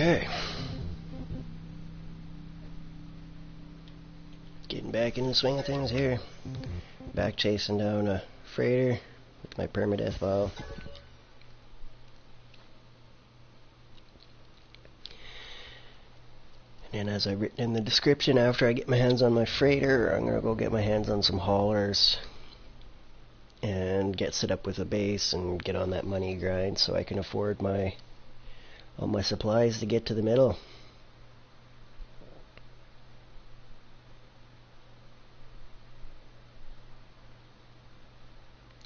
Okay. Getting back in the swing of things here. Back chasing down a freighter with my PermaDeath vial. And as I've written in the description, after I get my hands on my freighter, I'm going to go get my hands on some haulers and get set up with a base and get on that money grind so I can afford all my supplies to get to the middle.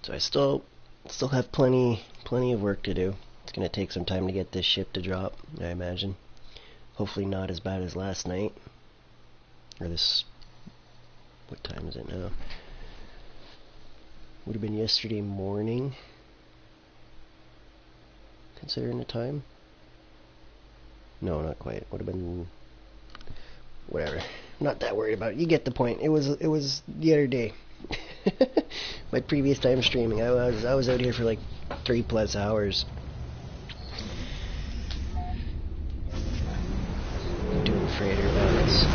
So I still have plenty of work to do. It's going to take some time to get this ship to drop, I imagine. Hopefully not as bad as last night. Or this... what time is it now? Would have been yesterday morning, considering the time. No, not quite. Would have been... whatever. I'm not that worried about it. You get the point. It was the other day. My previous time streaming, I was out here for like 3+ hours. Doing freighter balance.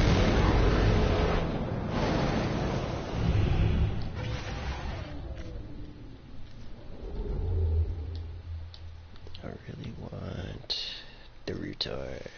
I really want the Rutar.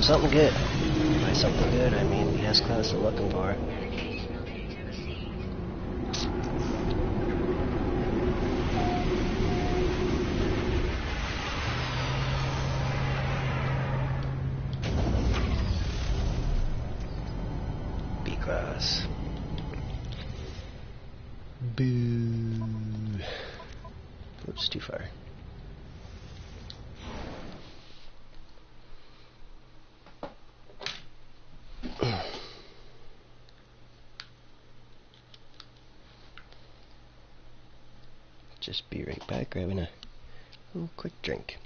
Something good. By something good, I mean the S-Class I'm looking for. Be A-class. Boo. Oops, too far. Just be right back, grabbing a little quick drink.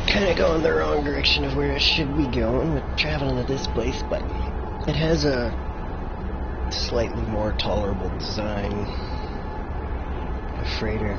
Kind of going the wrong direction of where it should be going with traveling to this place, but it has a slightly more tolerable design. A freighter.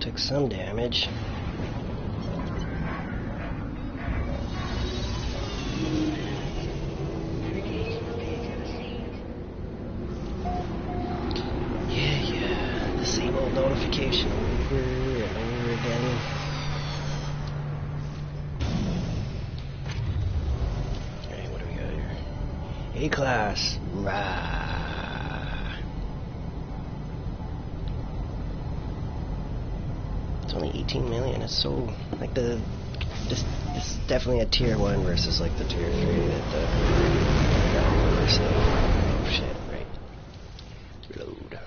Took some damage. Yeah, the same old notification over and over again. Alright, what do we got here? A-class. Rah. It's only 18 million. It's so like this is definitely a tier 1 versus like the tier 3 that the so. Oh shit, right. Reload.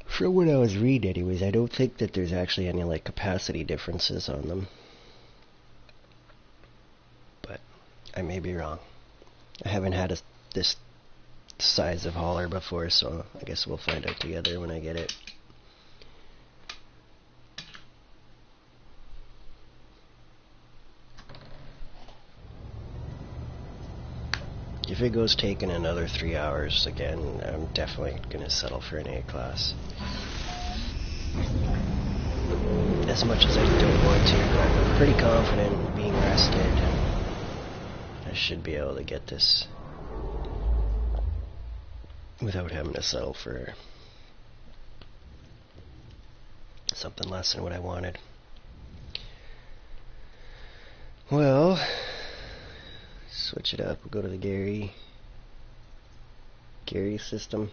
From what I was reading anyways, I don't think that there's actually any like capacity differences on them. I may be wrong. I haven't had this size of hauler before, so I guess we'll find out together when I get it. If it goes taking another 3 hours again, I'm definitely going to settle for an A-class. As much as I don't want to, but I'm pretty confident in being rested. I should be able to get this without having to settle for something less than what I wanted. Well, switch it up. We'll go to the Gary system.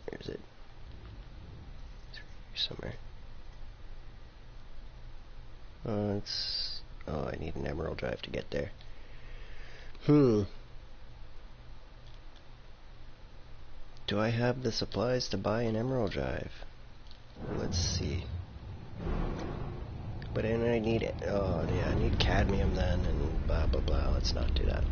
Where is it? It's here somewhere. Oh, I need an emerald drive to get there. Do I have the supplies to buy an emerald drive? Let's see. But then I need it. Oh, yeah, I need cadmium then, and blah blah blah. Let's not do that.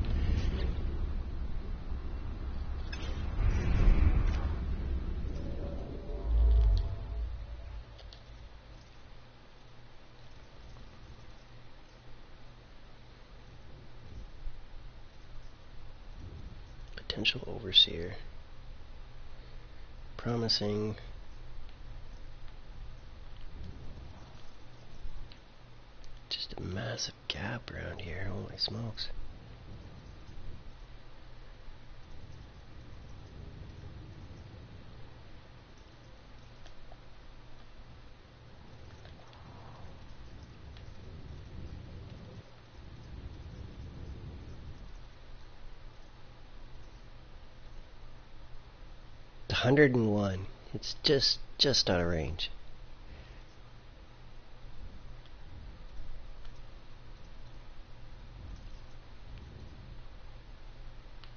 Potential overseer. Promising. Just a massive gap around here. Holy smokes. The 101. It's just out of range.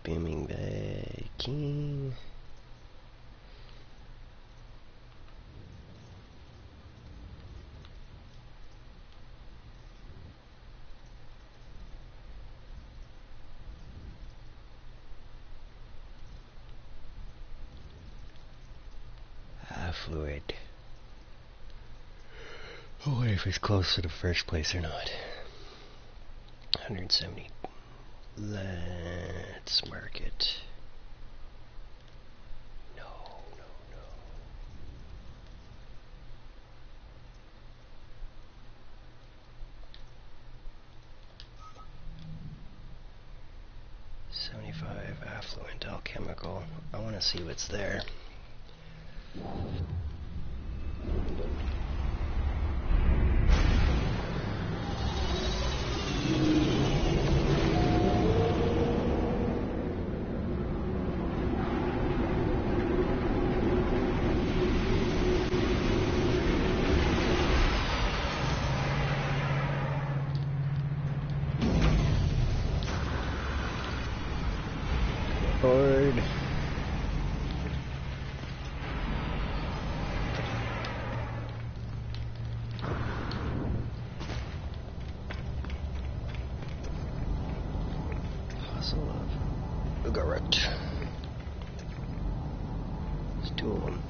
Beaming baking. Fluid. I wonder if it's close to the first place or not. 170. Let's mark it. No. 75 affluent alchemical. I want to see what's there. Board. Puzzle of Ugarit. There's two of them.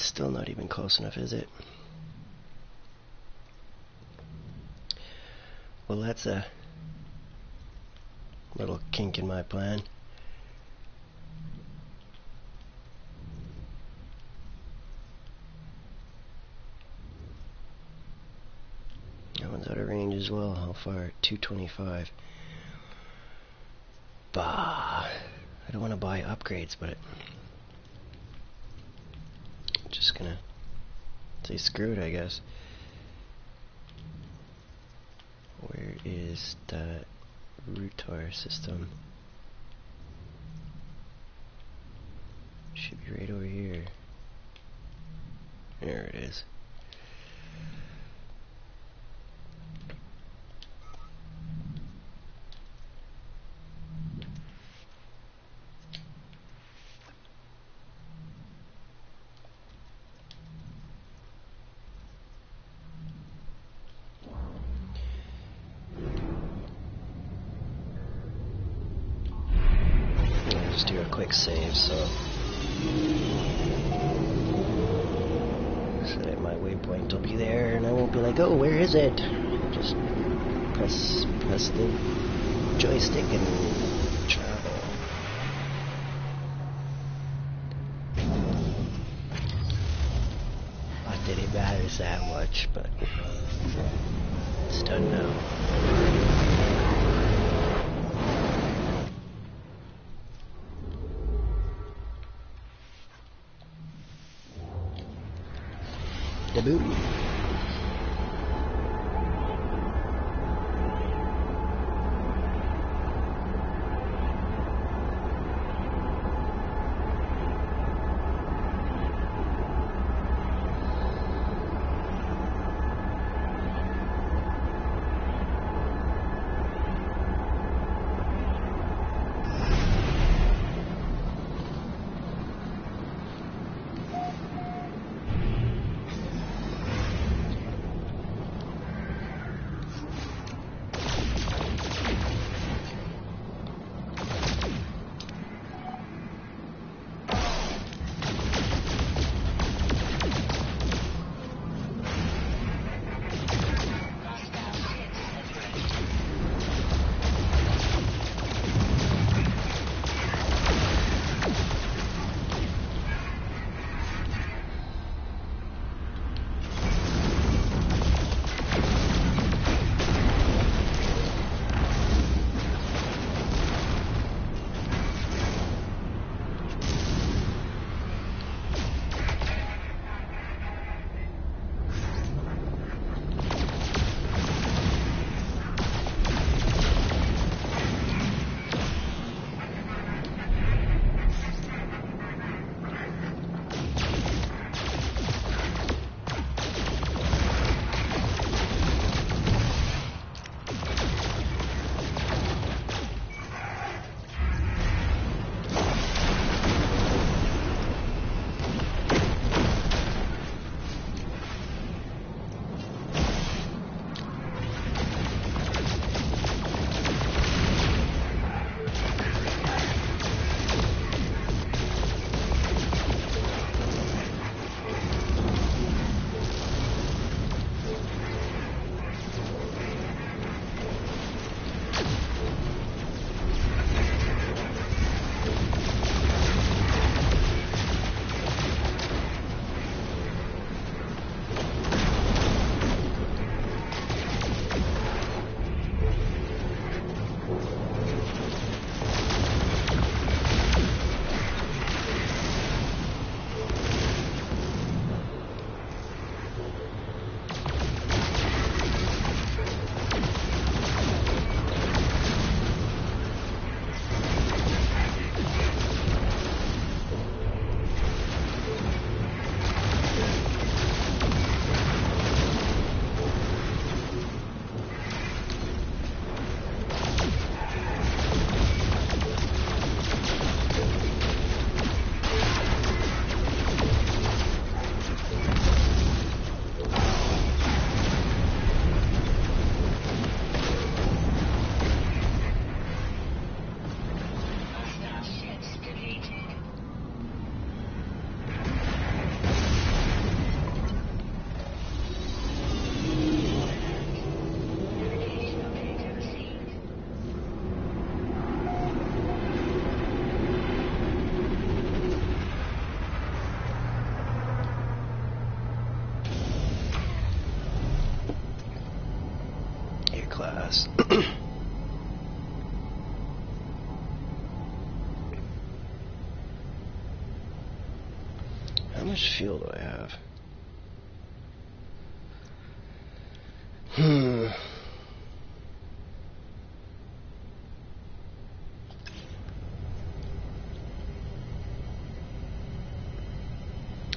Still not even close enough, is it? Well, that's a little kink in my plan. That one's out of range as well. How far? 225. Bah. I don't want to buy upgrades, but I'm just gonna say screw it, I guess. Where is that router system? Should be right over here. There it is. Just do a quick save so that my waypoint will be there and I won't be like, oh, where is it? Just press the joystick and travel. Not that it matters that much, but it's done now. Debut. class. How much fuel do I have?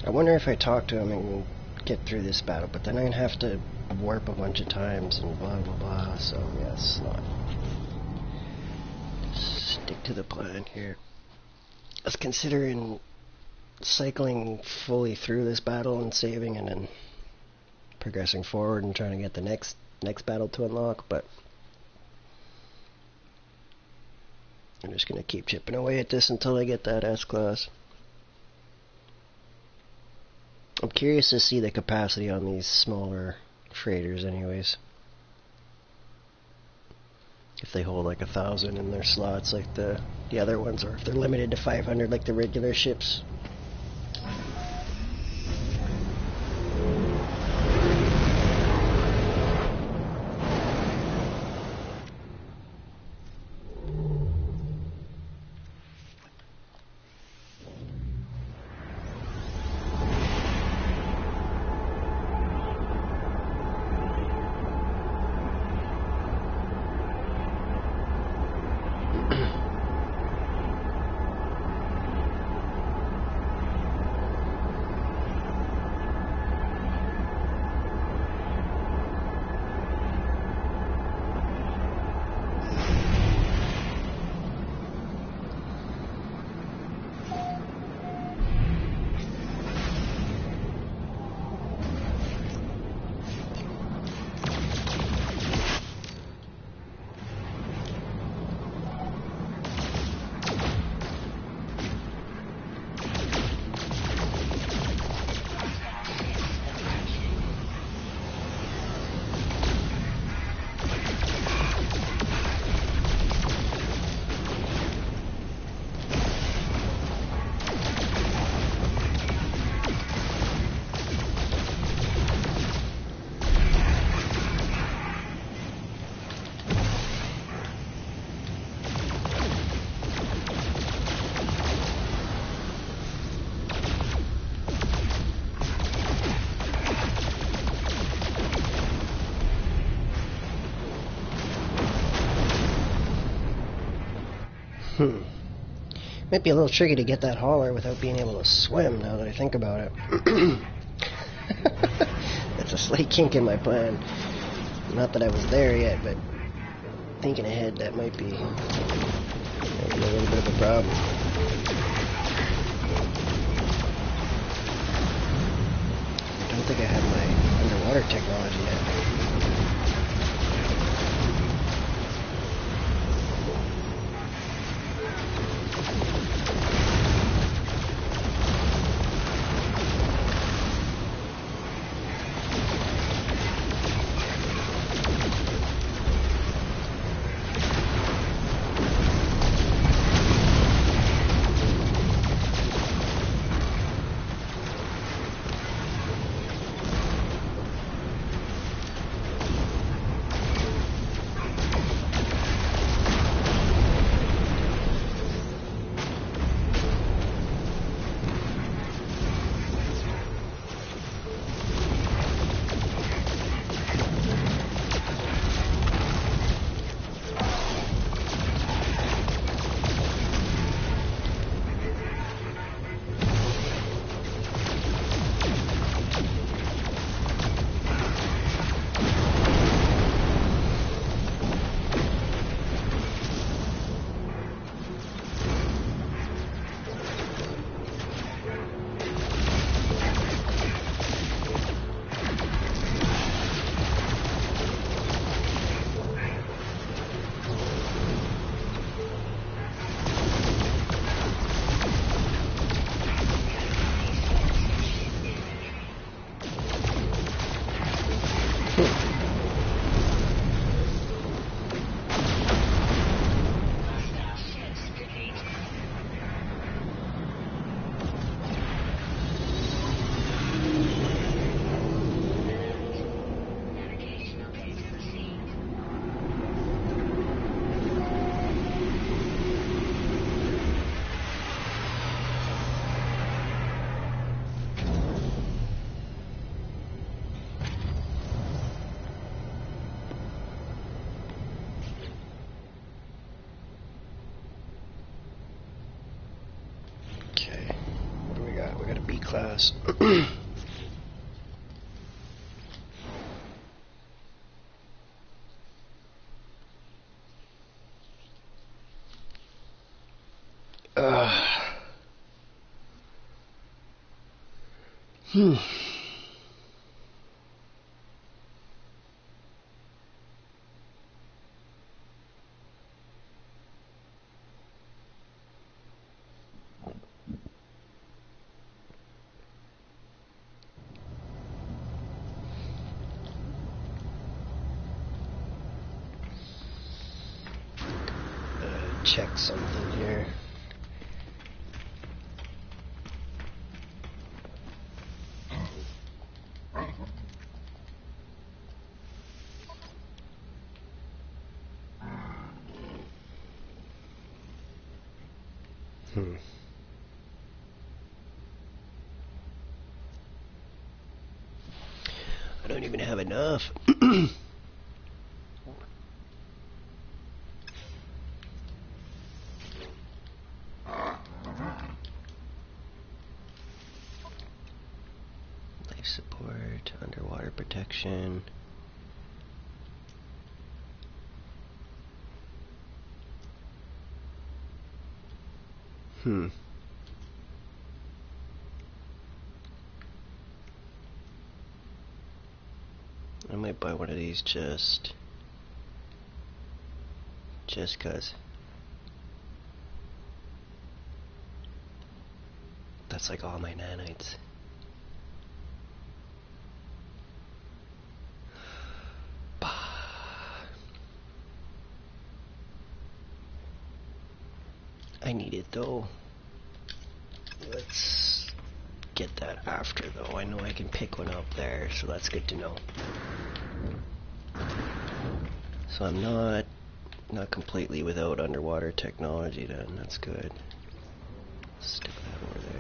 I wonder if I talk to him and get through this battle, but then I'd have to warp a bunch of times and blah blah blah, so yes, not. Stick to the plan here. I was considering cycling fully through this battle and saving and then progressing forward and trying to get the next battle to unlock, but I'm just gonna keep chipping away at this until I get that S-Class. I'm curious to see the capacity on these smaller freighters anyways. If they hold like 1,000 in their slots like the other ones, or if they're limited to 500 like the regular ships. Might be a little tricky to get that hauler without being able to swim, now that I think about it. That's a slight kink in my plan. Not that I was there yet, but thinking ahead, that might be a little bit of a problem. I don't think I have my underwater technology yet. fast. Hmm. Check something here. I don't even have enough. Life support, underwater protection. I might buy one of these just 'cause. That's like all my nanites. I need it though. Let's get that after though. I know I can pick one up there, so that's good to know. So I'm not completely without underwater technology then. That's good. Stick that over there.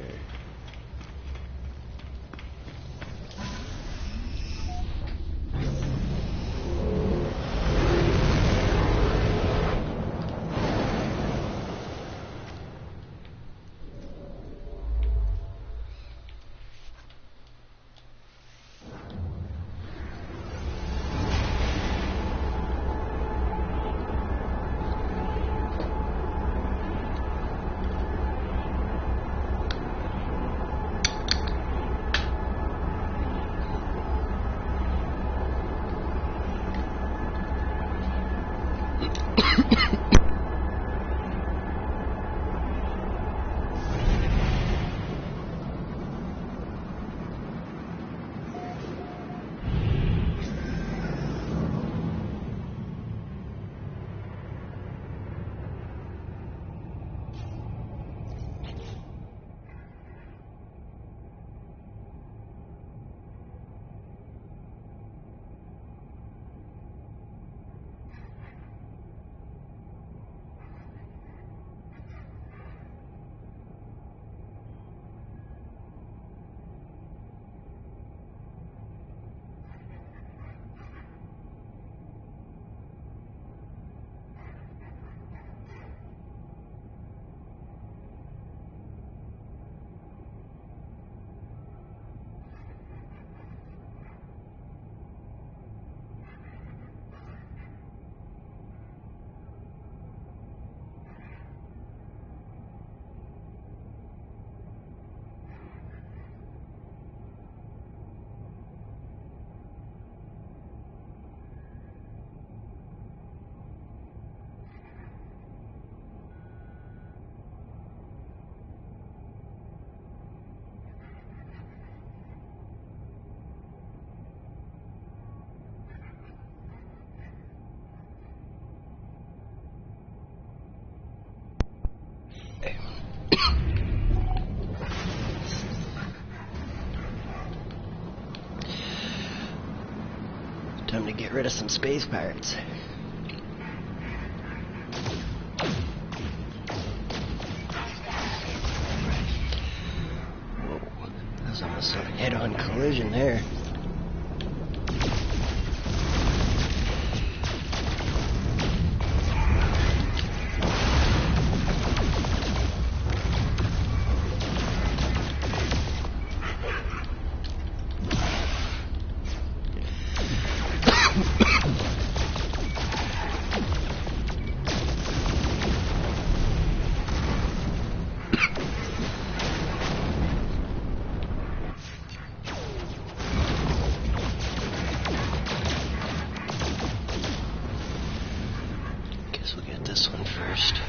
Time to get rid of some space pirates. Whoa, that was almost a head-on collision there. Guess we'll get this one first.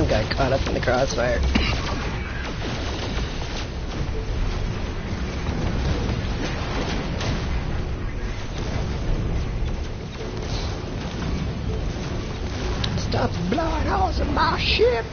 Got caught up in the crossfire. Stop blowing holes in my ship.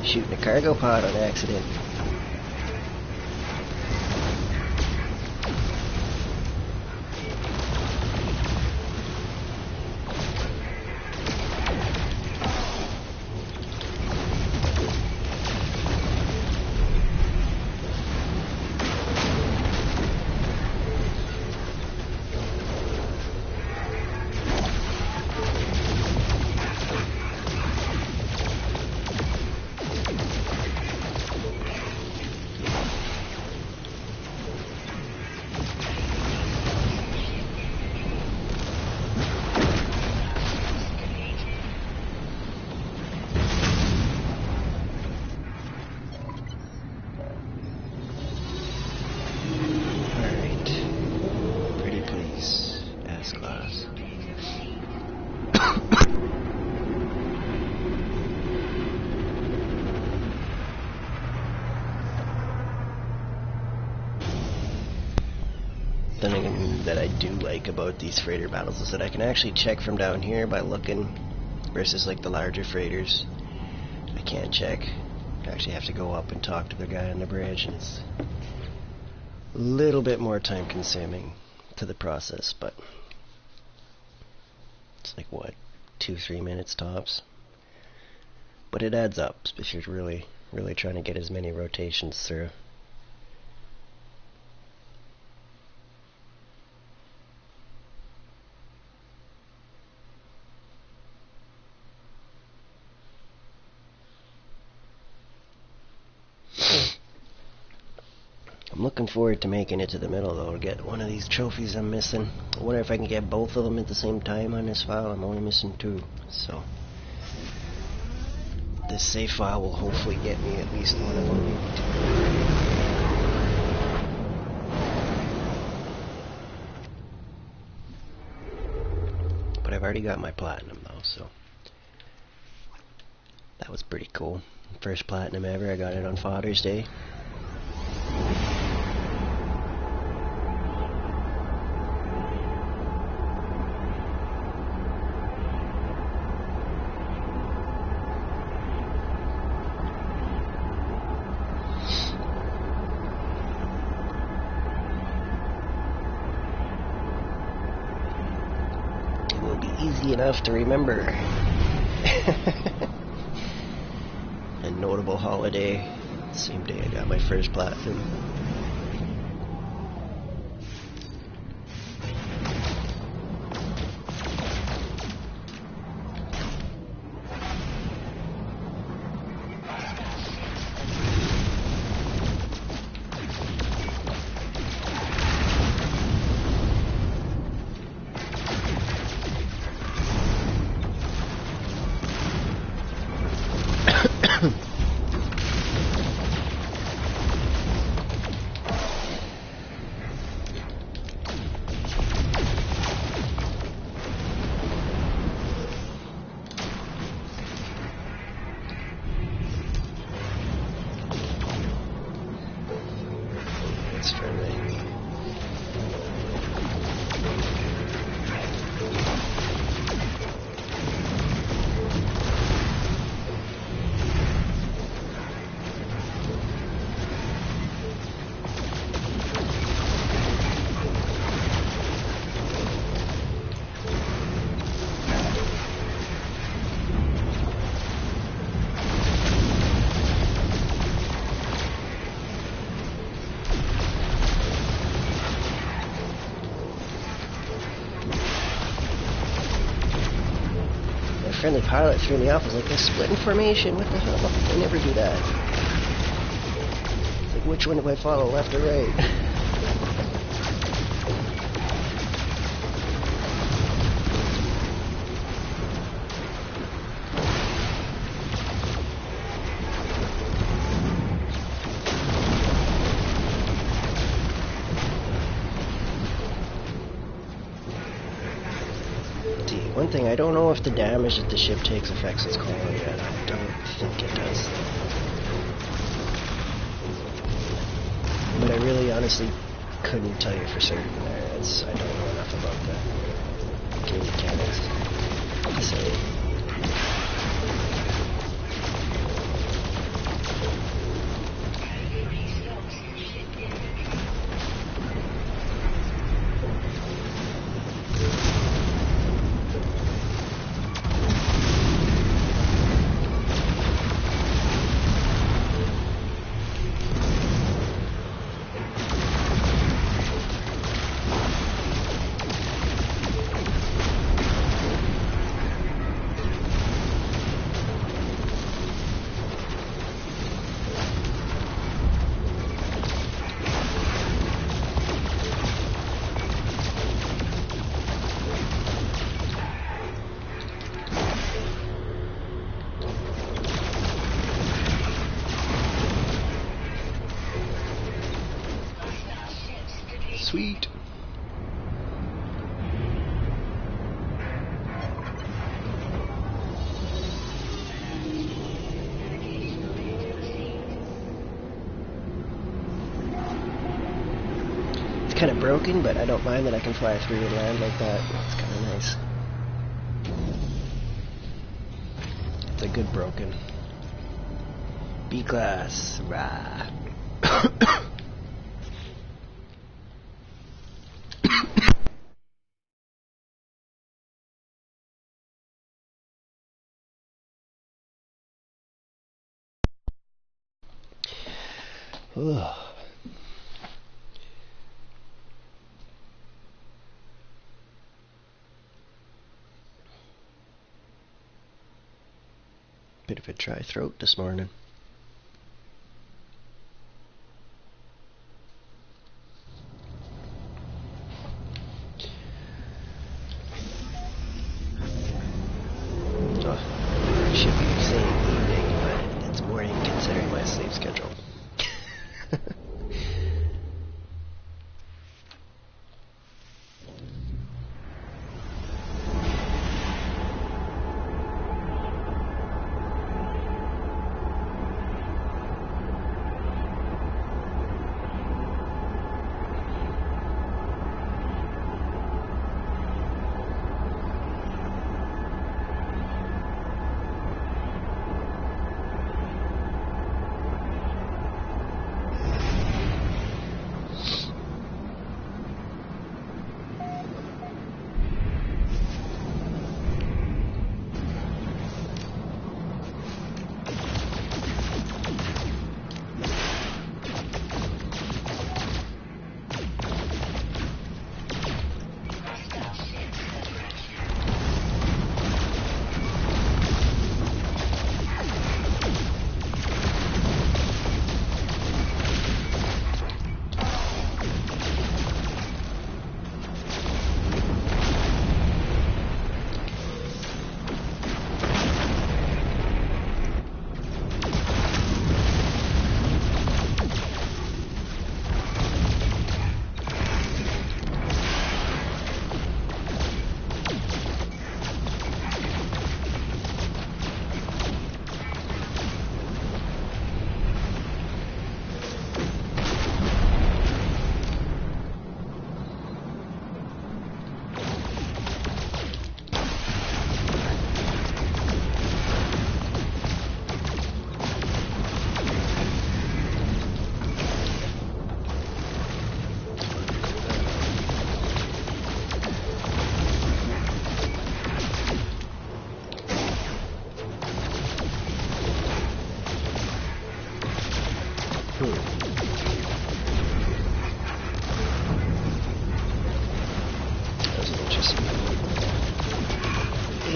Shooting a cargo pod on accident. The thing that I do like about these freighter battles is that I can actually check from down here by looking, versus like the larger freighters. I can't check. I actually have to go up and talk to the guy on the bridge, and it's a little bit more time consuming to the process, but it's like what, 2-3 minutes tops. But it adds up if you're really trying to get as many rotations through. I'm looking forward to making it to the middle though, to get one of these trophies I'm missing. I wonder if I can get both of them at the same time on this file. I'm only missing 2, so this save file will hopefully get me at least one of them. But I've already got my platinum though, so that was pretty cool. First platinum ever. I got it on Father's Day. It will be easy enough to remember. A notable holiday. Same day I got my first platinum. friendly pilot threw me off. I was like, they're splitting formation. What the hell? They never do that. It's like, which one do I follow, left or right? One thing, I don't know if the damage that the ship takes affects its quality yet. I don't think it does. But I really honestly couldn't tell you for certain there. I don't know enough about the game mechanics to say. Sweet. It's kind of broken, but I don't mind that I can fly through and land like that. It's kind of nice. It's a good broken. B-class. Rah. Ugh. Bit of a dry throat this morning. Oh, should be saying evening, but it's morning considering my sleep schedule.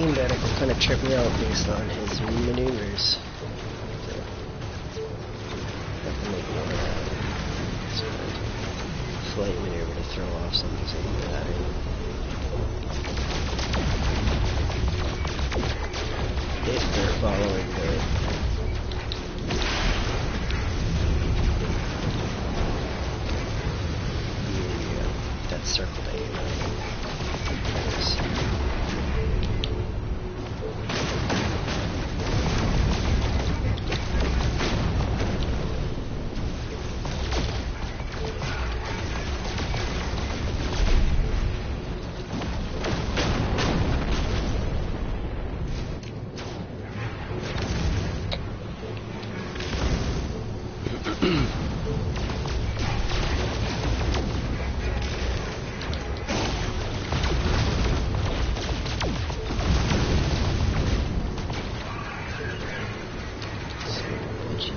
beam that will kind of trip me out based on his maneuvers. So, have to make one of that. Flight maneuver to throw off something like that. If they're following that circle that you know.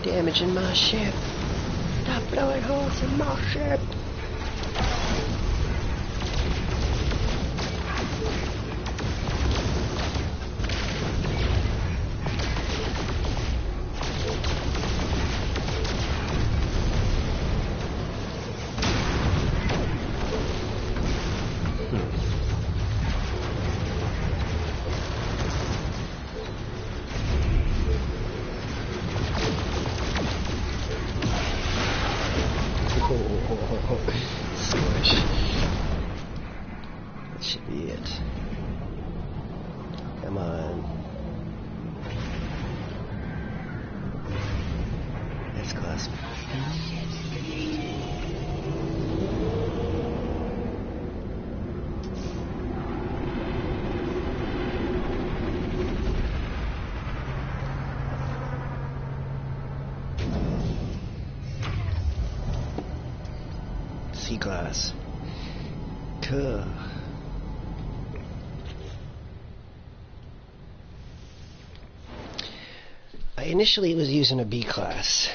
Damaging my ship. Stop blowing holes in my ship. Squish. That should be it. Come on. S-class. C-class. Cool. I initially was using a B-class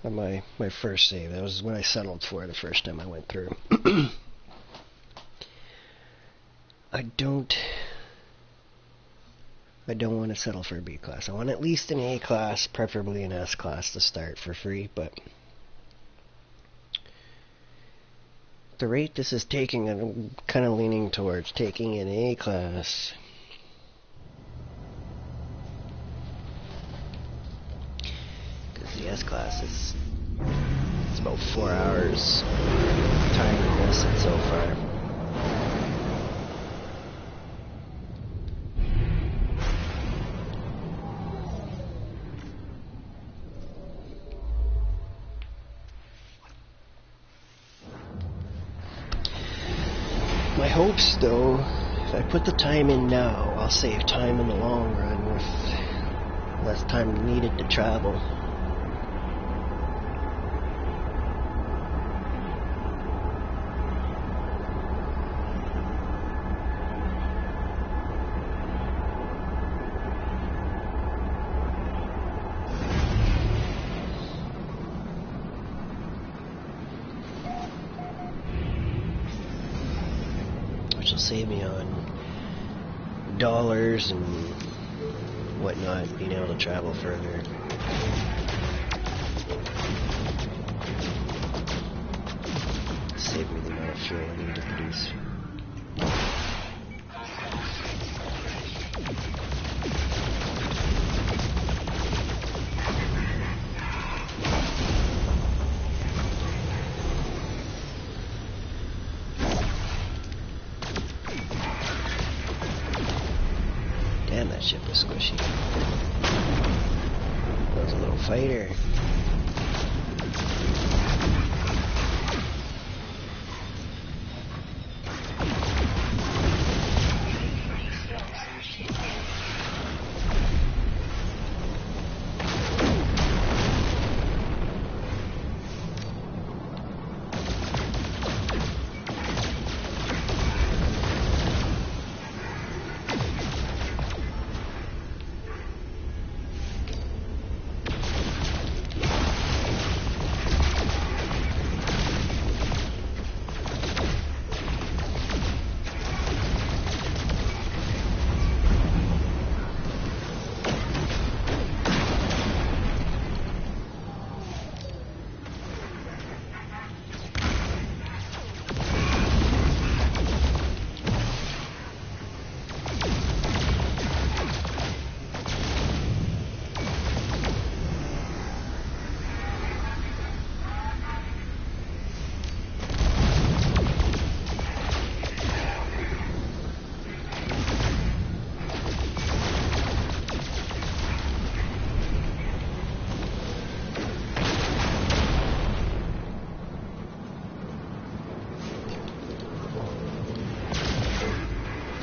on my first save. That was when I settled for the first time I went through. I don't want to settle for a B-class. I want at least an A-class, preferably an S-class to start for free, but the rate this is taking, I'm kind of leaning towards taking an A-class. Because the S-class is, it's about 4 hours time invested so far. My hopes, though, if I put the time in now, I'll save time in the long run with less time needed to travel. Which will save me on dollars and whatnot, being able to travel further. Save me the amount of fuel I need to produce. Damn, that ship was squishy. That was a little fighter.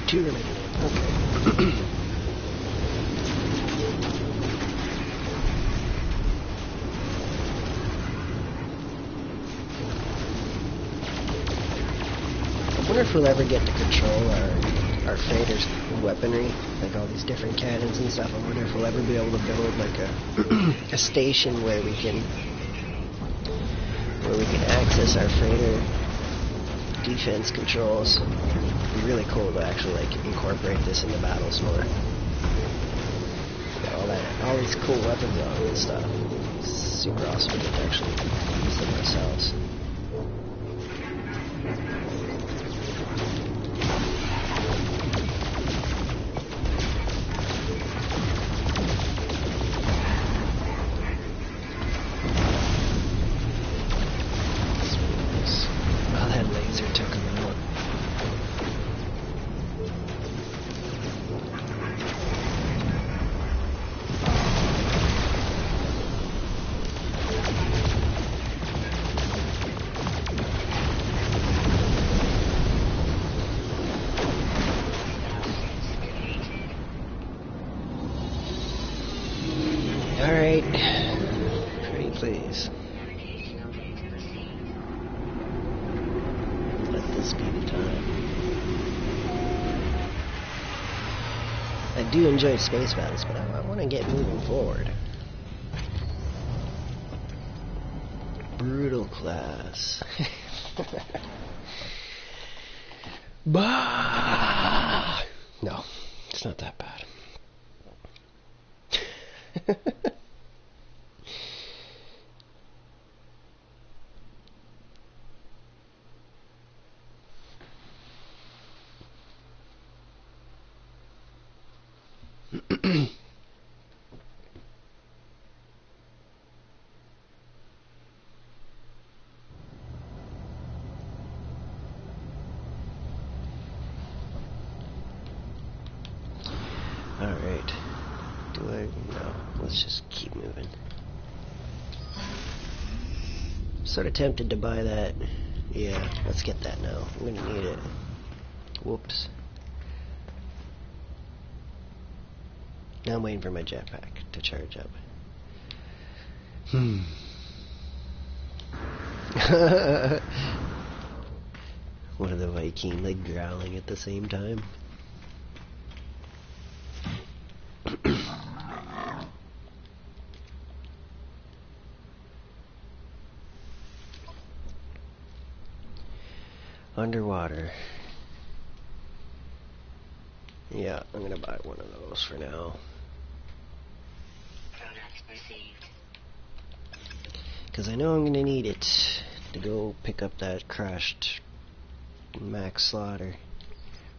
2 remaining. Okay. I wonder if we'll ever get to control our fighters' weaponry, like all these different cannons and stuff. I wonder if we'll ever be able to build like a station where we can access our freighter defense controls. It'd be really cool to actually like incorporate this into battles more. All these cool weapons on and stuff. It's super awesome to get to actually use them ourselves. Alright, pretty please. Let this be the time. I do enjoy space battles, but I want to get moving forward. Brutal class. Bah! No, it's not that bad. Alright. No, let's just keep moving. Sort of tempted to buy that. Yeah, let's get that now. I'm gonna need it. Whoops. Now I'm waiting for my jetpack to charge up. One of the Viking like growling at the same time. Underwater. Yeah, I'm gonna buy one of those for now. Because I know I'm gonna need it to go pick up that crashed Max Slaughter.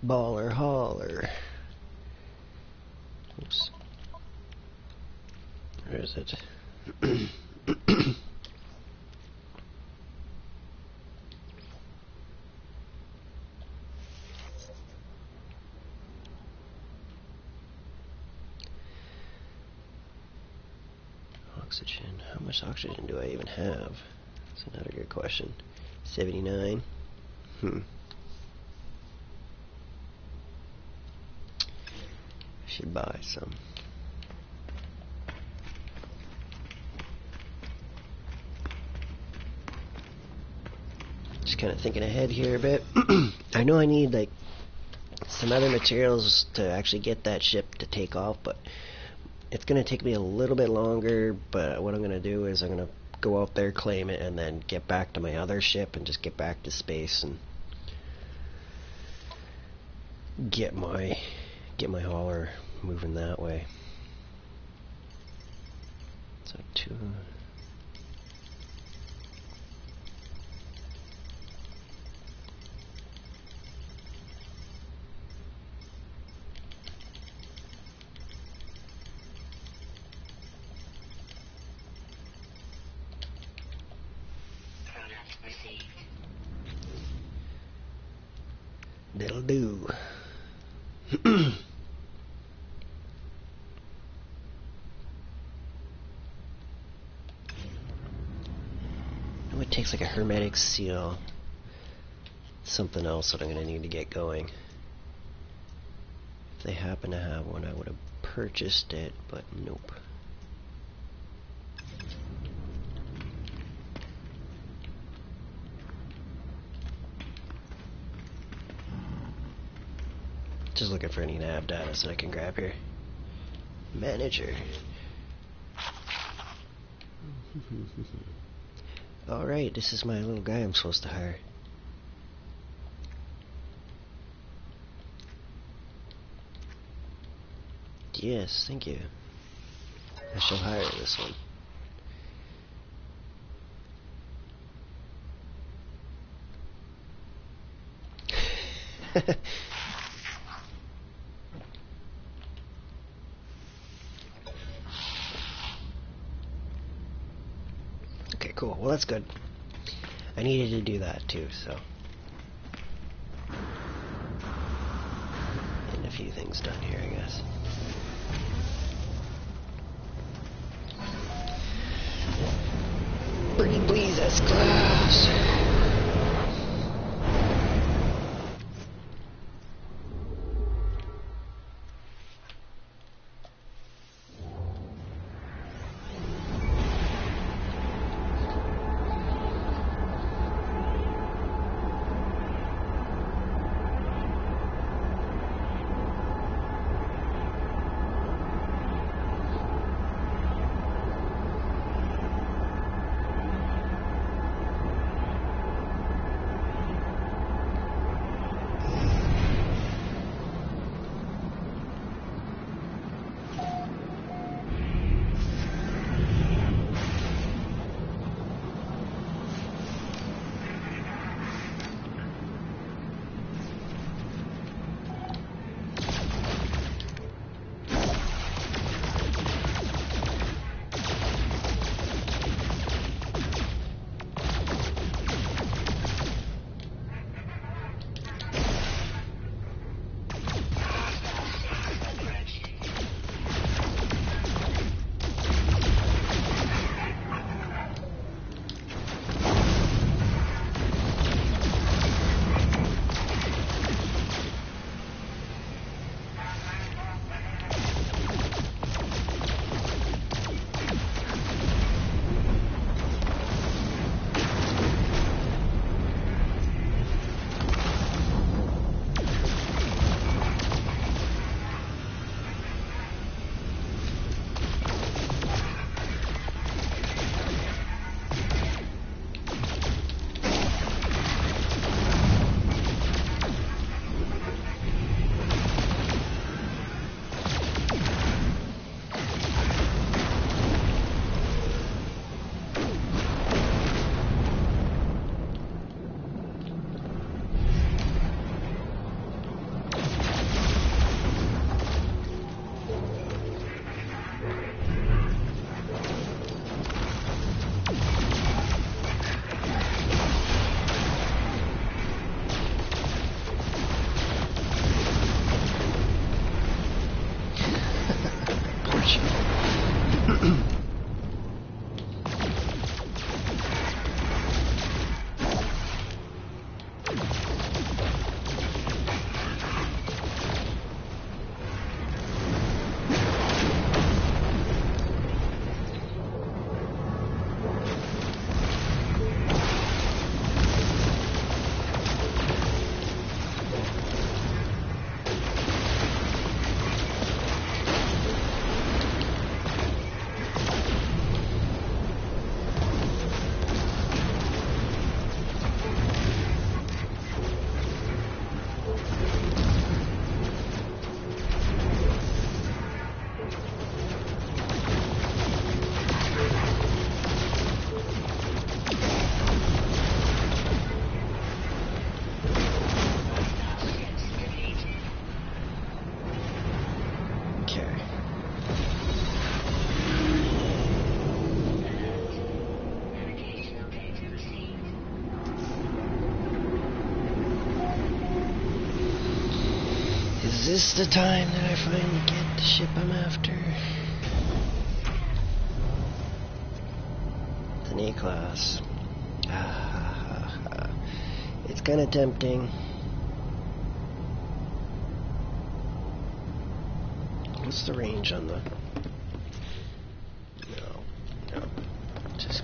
Baller hauler. Oops. Where is it? Oxygen. How much oxygen do I even have? That's another good question. 79. Should buy some. Just kind of thinking ahead here a bit. I know I need like some other materials to actually get that ship to take off, but it's going to take me a little bit longer. But what I'm going to do is I'm going to go out there, claim it, and then get back to my other ship and just get back to space and get my hauler moving that way. So 2. That'll do. It takes like a hermetic seal. Something else that I'm going to need to get going. If they happen to have one, I would have purchased it, but nope. Just looking for any nav data that I can grab here. Manager. Alright, this is my little guy I'm supposed to hire. Yes, thank you. I shall hire this one. Okay, cool. Well, that's good. I needed to do that too, so. And a few things done here, I guess. Pretty please, that's class. Is this the time that I finally get the ship I'm after? It's an A-class. It's kind of tempting. What's the range on the... No. Just...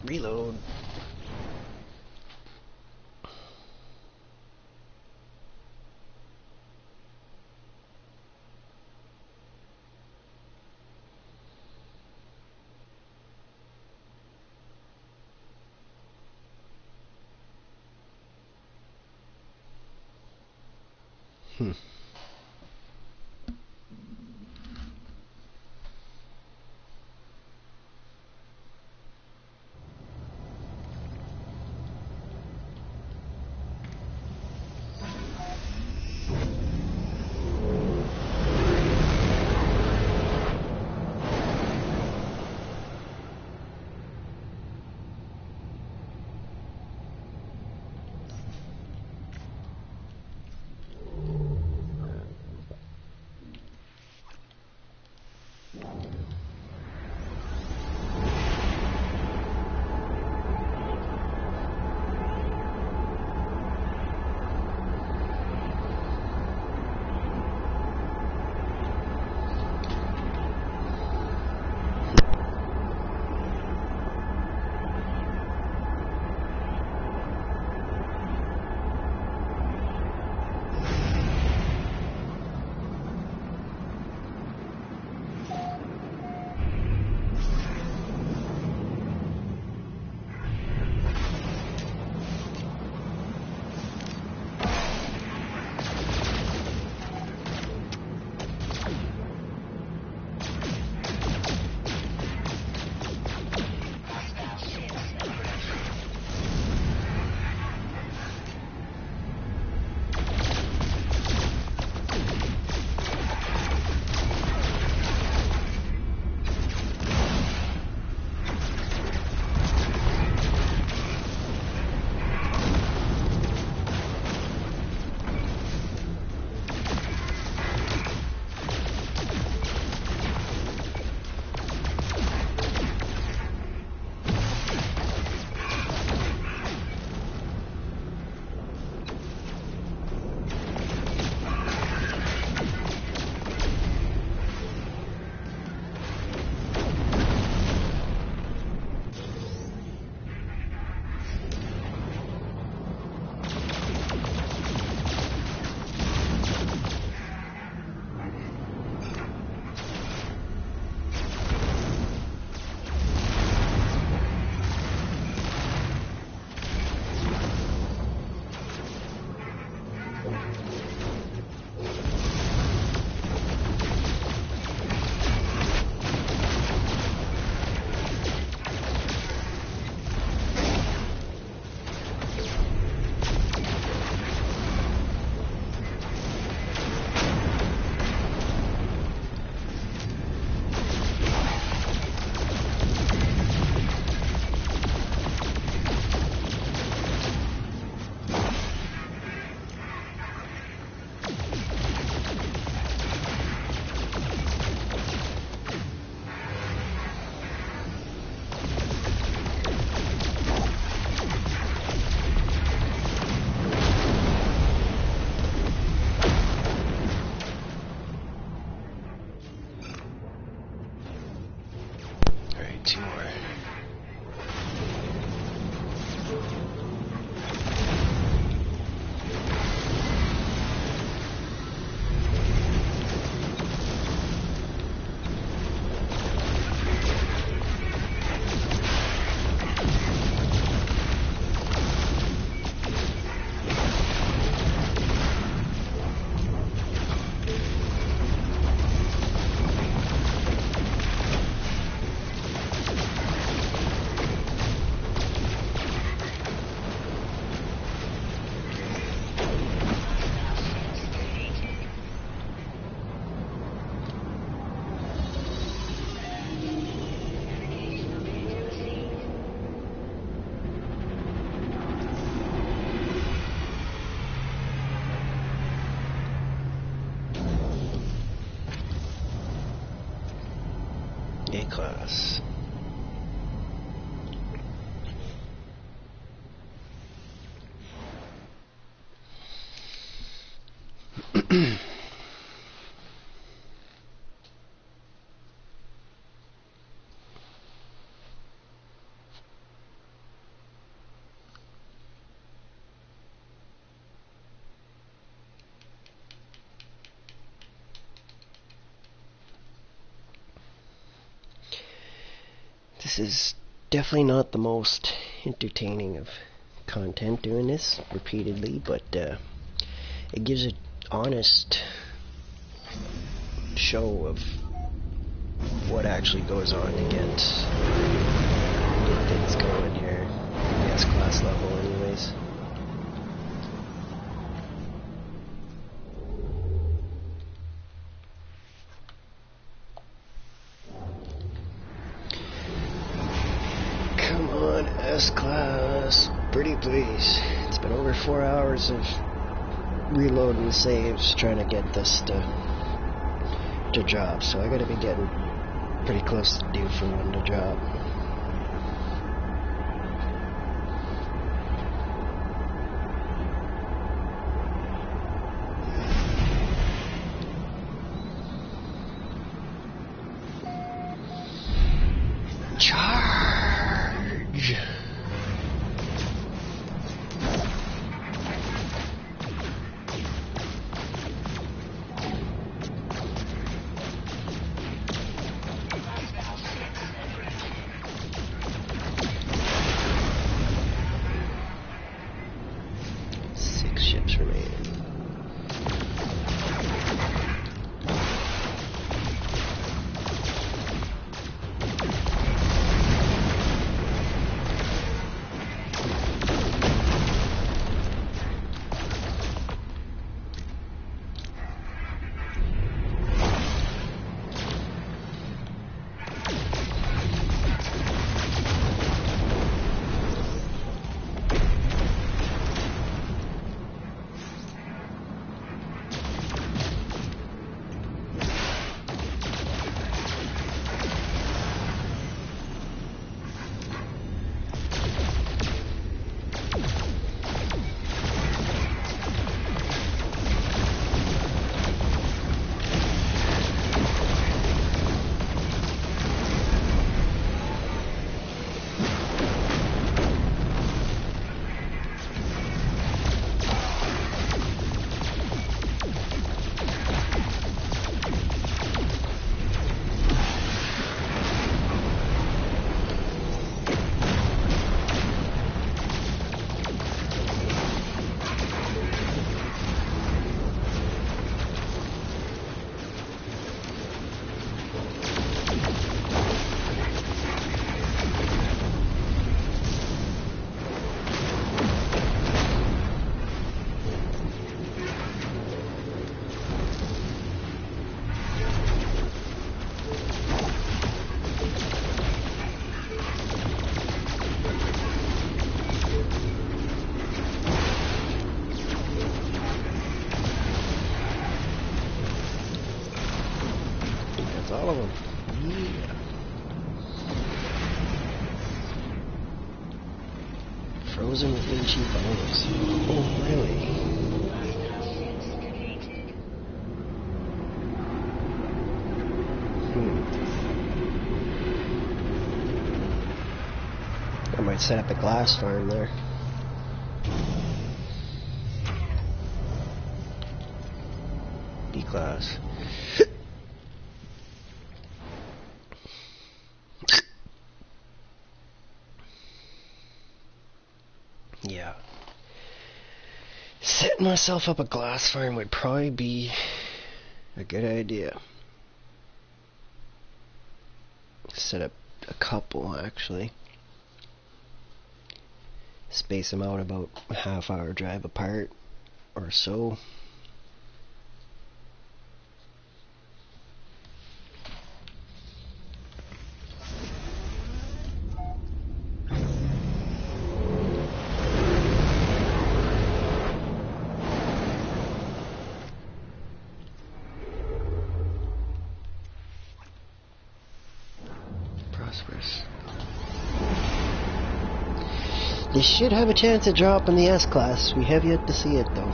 reload. A-class. This is definitely not the most entertaining of content doing this repeatedly, but it gives an honest show of what actually goes on to get things going here. The S-class level anyways. Come on, S-class. Pretty please. It's been over 4 hours of reloading saves trying to get this to drop, so I gotta be getting pretty close to due for one to drop. Charge! Ships remaining. All of them. Yeah. Frozen with Vinci bonus. Oh, really? I might set up a glass farm there. B-class. Yeah. Setting myself up a glass farm would probably be a good idea. Set up a couple, actually. Space them out about a half-hour drive apart or so. They should have a chance at dropping the S-Class. We have yet to see it, though.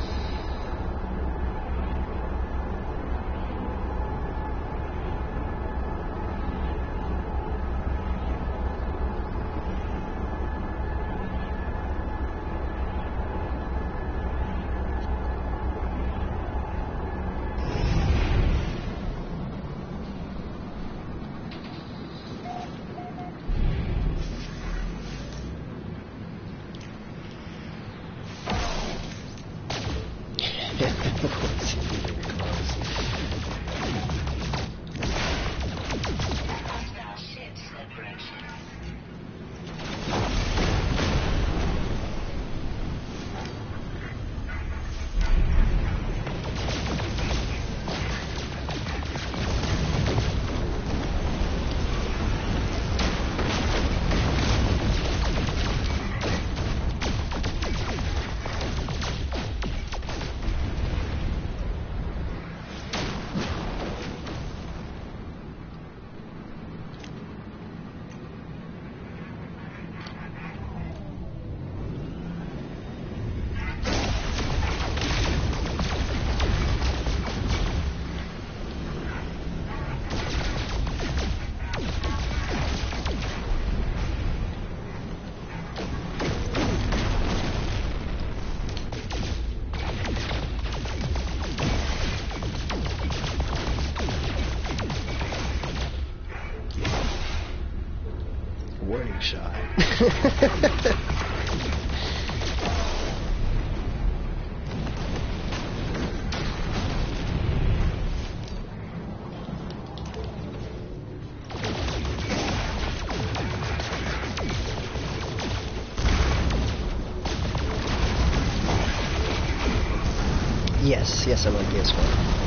warning shot. Yes, I'm on PS4.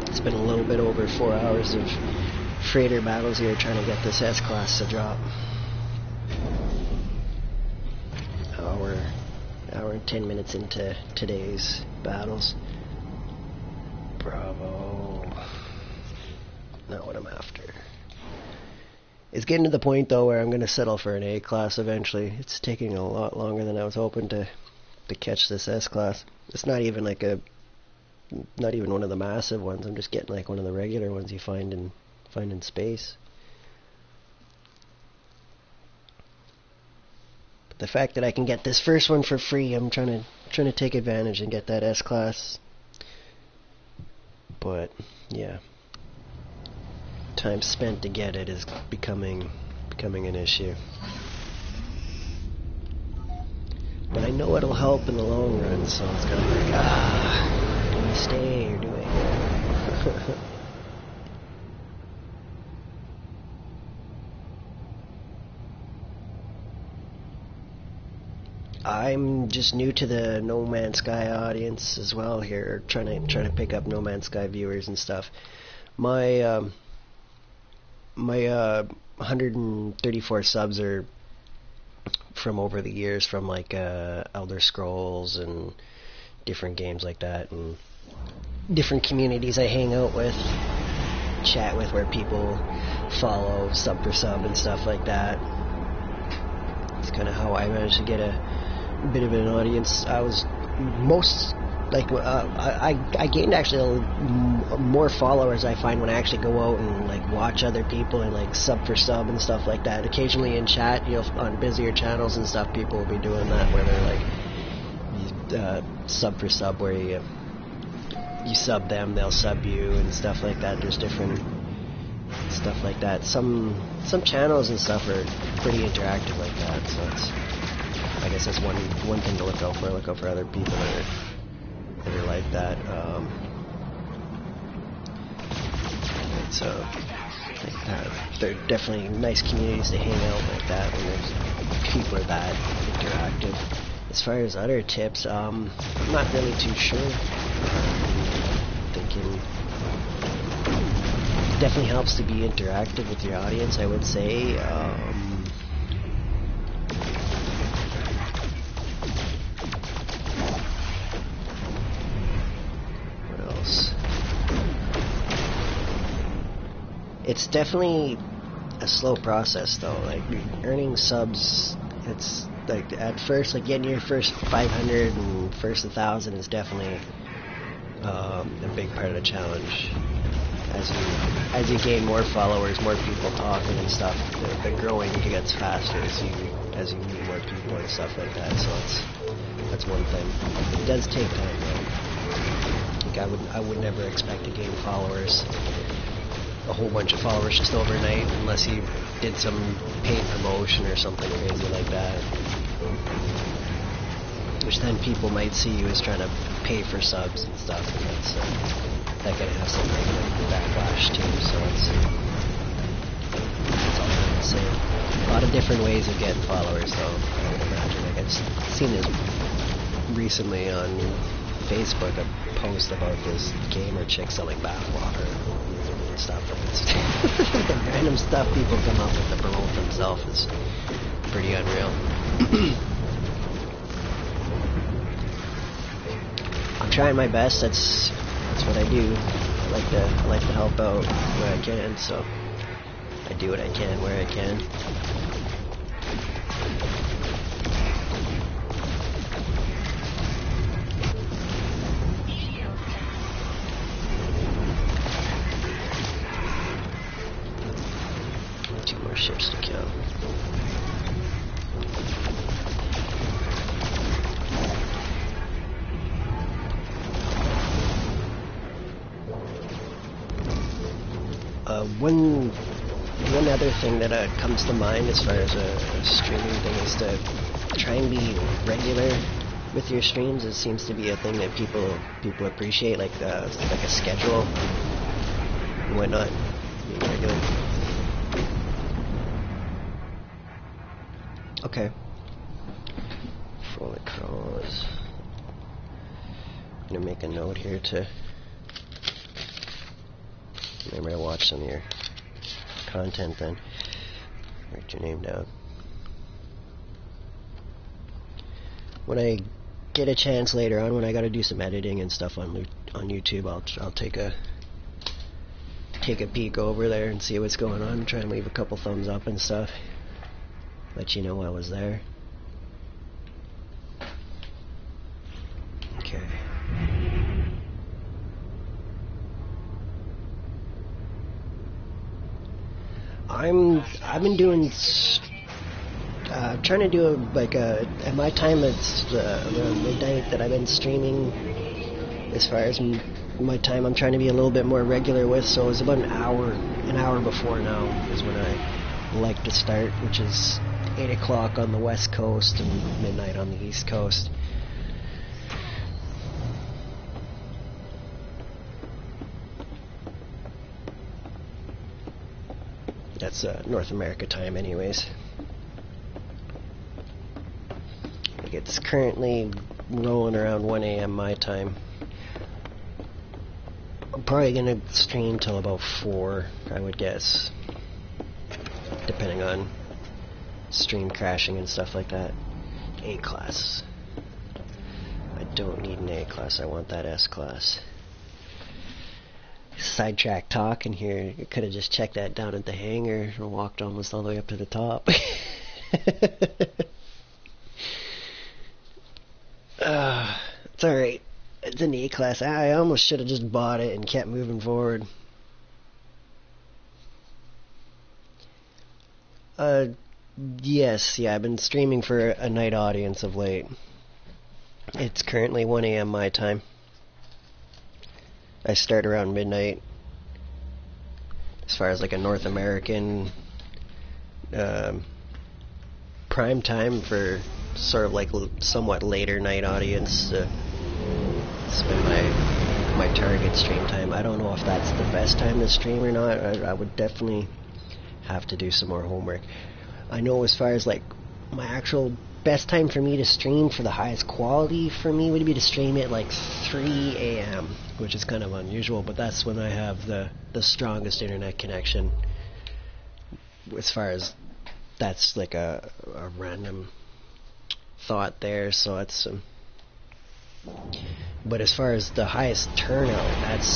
It's been a little bit over 4 hours of freighter battles here trying to get this S-Class to drop. Hour and 10 minutes into today's battles. Bravo. Not what I'm after. It's getting to the point though where I'm going to settle for an A-Class eventually. It's taking a lot longer than I was hoping to catch this S-Class. It's not even like not even one of the massive ones. I'm just getting like one of the regular ones you find in space. But the fact that I can get this first one for free, I'm trying to take advantage and get that S-Class. But yeah, time spent to get it is becoming an issue. But I know it'll help in the long run, so it's kind of like, do we stay or do I go? I'm just new to the No Man's Sky audience as well here, trying to pick up No Man's Sky viewers and stuff. My 134 subs are from over the years, from like Elder Scrolls and different games like that, and different communities I hang out with, chat with, where people follow sub for sub and stuff like that. It's kind of how I managed to get a bit of an audience. I was most like I gained actually more followers, I find, when I actually go out and like watch other people and like sub for sub and stuff like that. Occasionally in chat, on busier channels and stuff, people will be doing that where they're like sub for sub, where you sub them, they'll sub you and stuff like that. There's different stuff like that. Some channels and stuff are pretty interactive like that, so I guess that's one thing to look out for. Look out for other people that are like that. They're definitely nice communities to hang out like that when there's people are that interactive. As far as other tips, I'm not really too sure. Thinking it definitely helps to be interactive with your audience, I would say. What else? It's definitely a slow process though. Like earning subs, it's like at first, like getting your first 500 and first 1,000 is definitely a big part of the challenge. As you gain more followers, more people talking and stuff, the growing gets faster as you meet more people and stuff like that. So that's one thing. It does take time though. Like I would never expect to gain followers, a whole bunch of followers just overnight, unless you did some paid promotion or something crazy like that. Which then people might see you as trying to pay for subs and stuff, and that can have some negative backlash too, so that's all I'm going to say. A lot of different ways of getting followers though, I would imagine. Like I've seen this recently on Facebook, a post about this gamer chick selling bathwater and stuff. The random stuff people come up with to promote themselves is pretty unreal. I'm trying my best. That's what I do. I like to help out where I can, so I do what I can where I can. Two more ships to kill. One other thing that comes to mind as far as a streaming thing is to try and be regular with your streams. It seems to be a thing that people appreciate, like a schedule and whatnot. Being regular. Okay. Frolic crawls. I'm gonna make a note here to remember to watch some of your content then. Write your name down. When I get a chance later on, when I gotta do some editing and stuff on YouTube, I'll take a peek over there and see what's going on. Try and leave a couple thumbs up and stuff. Let you know I was there. Okay. I've been doing trying to do at my time it's around midnight that I've been streaming. As far as my time, I'm trying to be a little bit more regular with, so it's about an hour before now is when I like to start, which is 8 o'clock on the west coast and midnight on the east coast. That's North America time anyways. Like it's currently rolling around 1 a.m. my time. I'm probably gonna stream till about 4, I would guess. Depending on stream crashing and stuff like that. A-class. I don't need an A-class, I want that S-class. Sidetrack talking here. You could have just checked that down at the hangar and walked almost all the way up to the top. It's alright. It's an A-class. I almost should have just bought it and kept moving forward. Yes, yeah, I've been streaming for a night audience of late. It's currently 1 a.m. my time. I start around midnight. As far as like a North American prime time for sort of like somewhat later night audience. It's been my target stream time. I don't know if that's the best time to stream or not. I would definitely have to do some more homework. I know as far as like my actual best time for me to stream for the highest quality for me would be to stream at like 3 a.m. which is kind of unusual, but that's when I have the strongest internet connection. As far as that's like a random thought there, so it's but as far as the highest turnout,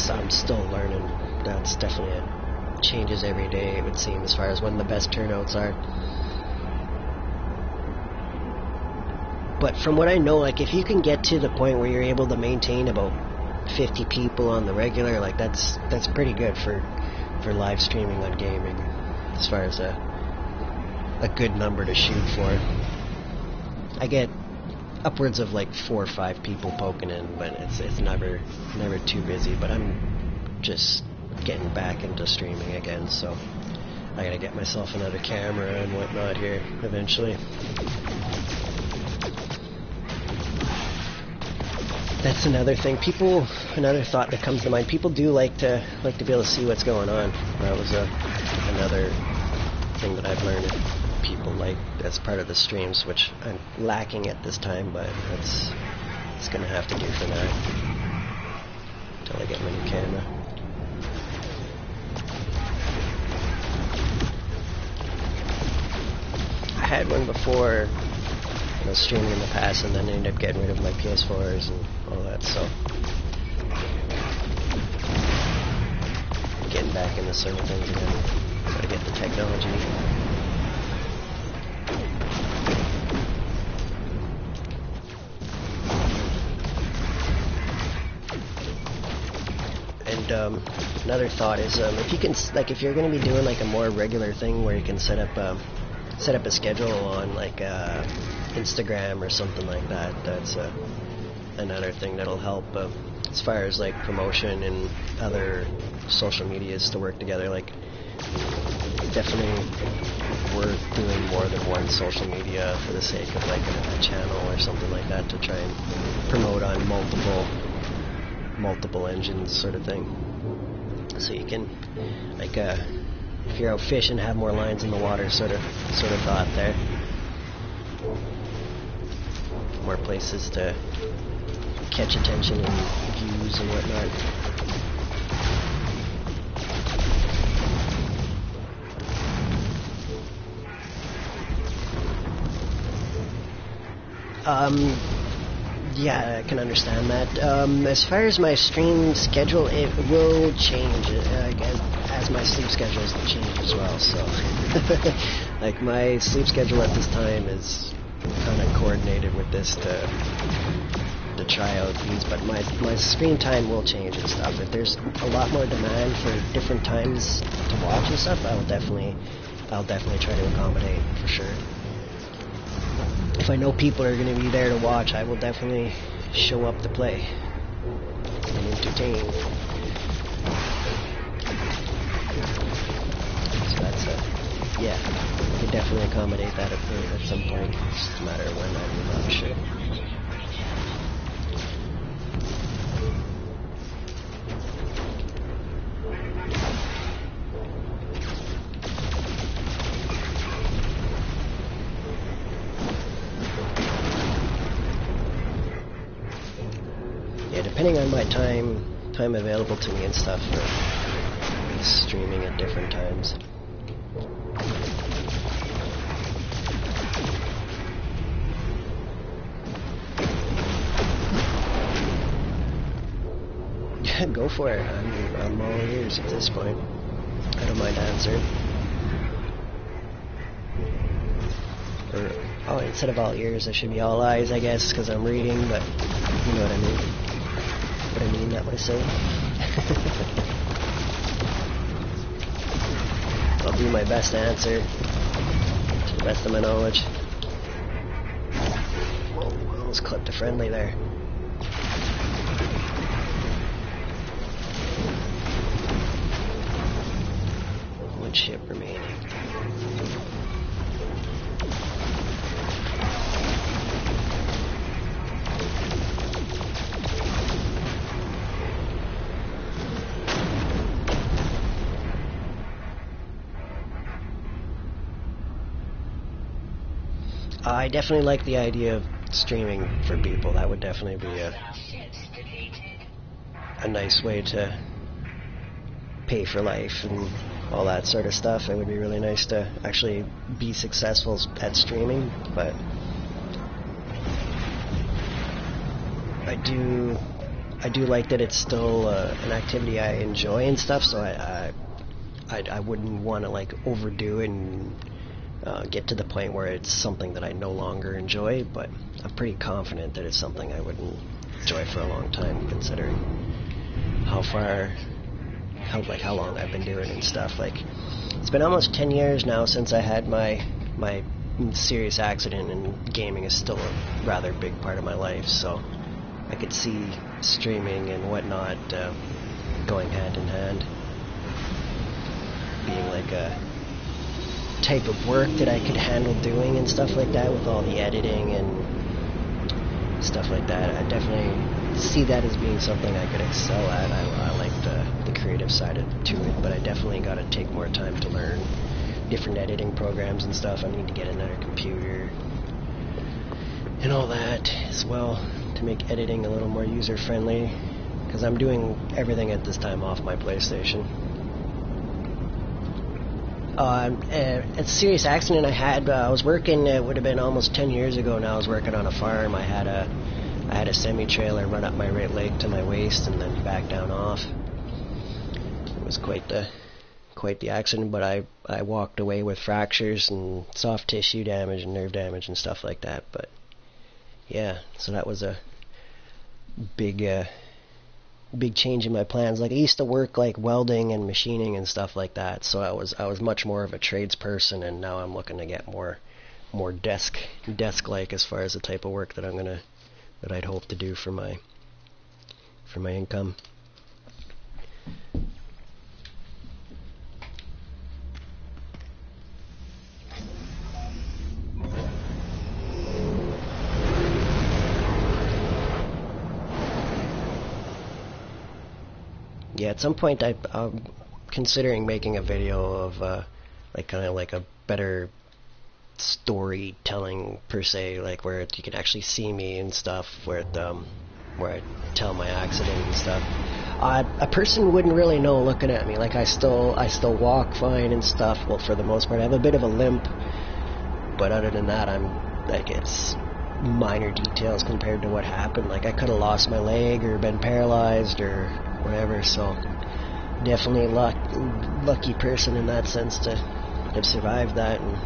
I'm still learning. That's definitely changes every day, it would seem, as far as when the best turnouts are. But from what I know, like if you can get to the point where you're able to maintain about 50 people on the regular, like that's pretty good for live streaming on gaming, as far as a good number to shoot for. I get upwards of like 4 or 5 people poking in, but it's never too busy. But I'm just getting back into streaming again, so I gotta get myself another camera and whatnot here eventually. That's another thing. Another thought that comes to mind. People do like to be able to see what's going on. That was another thing that I've learned. People like as part of the streams, which I'm lacking at this time, but it's gonna have to do for now until I get my new camera. I had one before I was streaming in the past, and then I ended up getting rid of my PS4s and all that, so getting back into certain things again. Gotta get the technology. And another thought is, if you can, like, if you're going to be doing like a more regular thing where you can set up a schedule on like Instagram or something like that, that's another thing that'll help as far as like promotion and other social medias to work together. Like, definitely worth doing more than one social media for the sake of like a channel or something like that to try and promote on multiple engines, sort of thing. So you can, like, if you're out fishing, have more lines in the water, sort of thought there. More places to catch attention and views and whatnot. Yeah, I can understand that. As far as my stream schedule, it will change as my sleep schedules change as well. So, like, my sleep schedule at this time is kind of coordinated with this to try out these. But my screen time will change and stuff. If there's a lot more demand for different times to watch and stuff, I'll definitely try to accommodate for sure. If I know people are going to be there to watch, I will definitely show up to play and entertain. So that's yeah, I could definitely accommodate that at some point. It's just a matter of when, I'm not sure. Depending on my time available to me and stuff, for streaming at different times. Yeah, go for it. I'm all ears at this point. I don't mind answering. Or, oh, instead of all ears, I should be all eyes, I guess, because I'm reading, but you know what I mean. What I mean, not what I say. I'll do my best to answer to the best of my knowledge. Whoa, almost clipped a friendly there. One ship remaining. I definitely like the idea of streaming for people. That would definitely be a nice way to pay for life and all that sort of stuff. It would be really nice to actually be successful at streaming, but I do like that it's still an activity I enjoy and stuff, so I wouldn't want to like overdo it and get to the point where it's something that I no longer enjoy, but I'm pretty confident that it's something I would enjoy for a long time, considering how long I've been doing and stuff. Like, it's been almost 10 years now since I had my serious accident, and gaming is still a rather big part of my life, so I could see streaming and whatnot going hand in hand, being like a type of work that I could handle doing and stuff like that, with all the editing and stuff like that. I definitely see that as being something I could excel at. I like the creative side to it, but I definitely got to take more time to learn different editing programs and stuff. I need to get another computer and all that as well to make editing a little more user friendly, because I'm doing everything at this time off my PlayStation. A serious accident I had. I was working. It would have been almost 10 years ago now. I was working on a farm. I had a semi-trailer run up my right leg to my waist and then back down off. It was quite the accident, but I walked away with fractures and soft tissue damage and nerve damage and stuff like that. But yeah, so that was a big change in my plans. Like, I used to work like welding and machining and stuff like that, so I was much more of a tradesperson, and now I'm looking to get more desk like as far as the type of work that I'd hope to do for my income. Yeah, at some point I'm considering making a video of like kind of like a better storytelling per se, like where you can actually see me and stuff, where I tell my accident and stuff. A person wouldn't really know looking at me. Like I still walk fine and stuff. Well, for the most part, I have a bit of a limp, but other than that, it's minor details compared to what happened. Like I could have lost my leg or been paralyzed or whatever, so definitely a lucky person in that sense to have survived that. And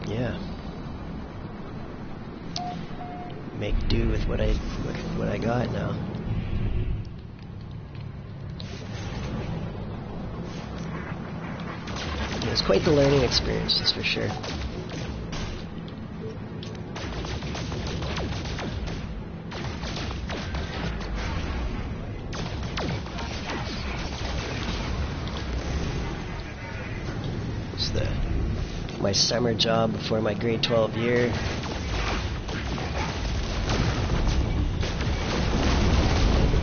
yeah, make do with what I got now. It was quite the learning experience, that's for sure. My summer job before my grade 12 year.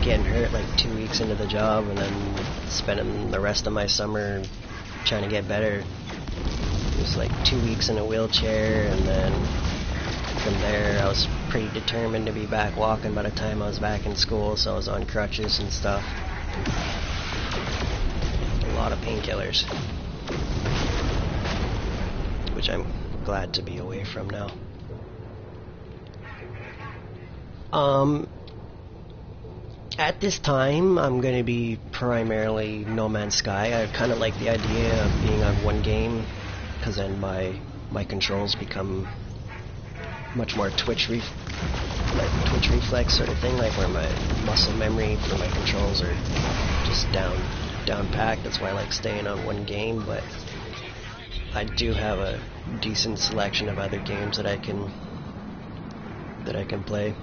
Getting hurt like 2 weeks into the job, and then spending the rest of my summer trying to get better. It was like 2 weeks in a wheelchair, and then from there I was pretty determined to be back walking by the time I was back in school, so I was on crutches and stuff. A lot of painkillers, which I'm glad to be away from now. At this time, I'm going to be primarily No Man's Sky. I kind of like the idea of being on one game, because then my controls become much more Twitch reflex sort of thing, like where my muscle memory for my controls are just down packed. That's why I like staying on one game, but I do have a decent selection of other games that I can play.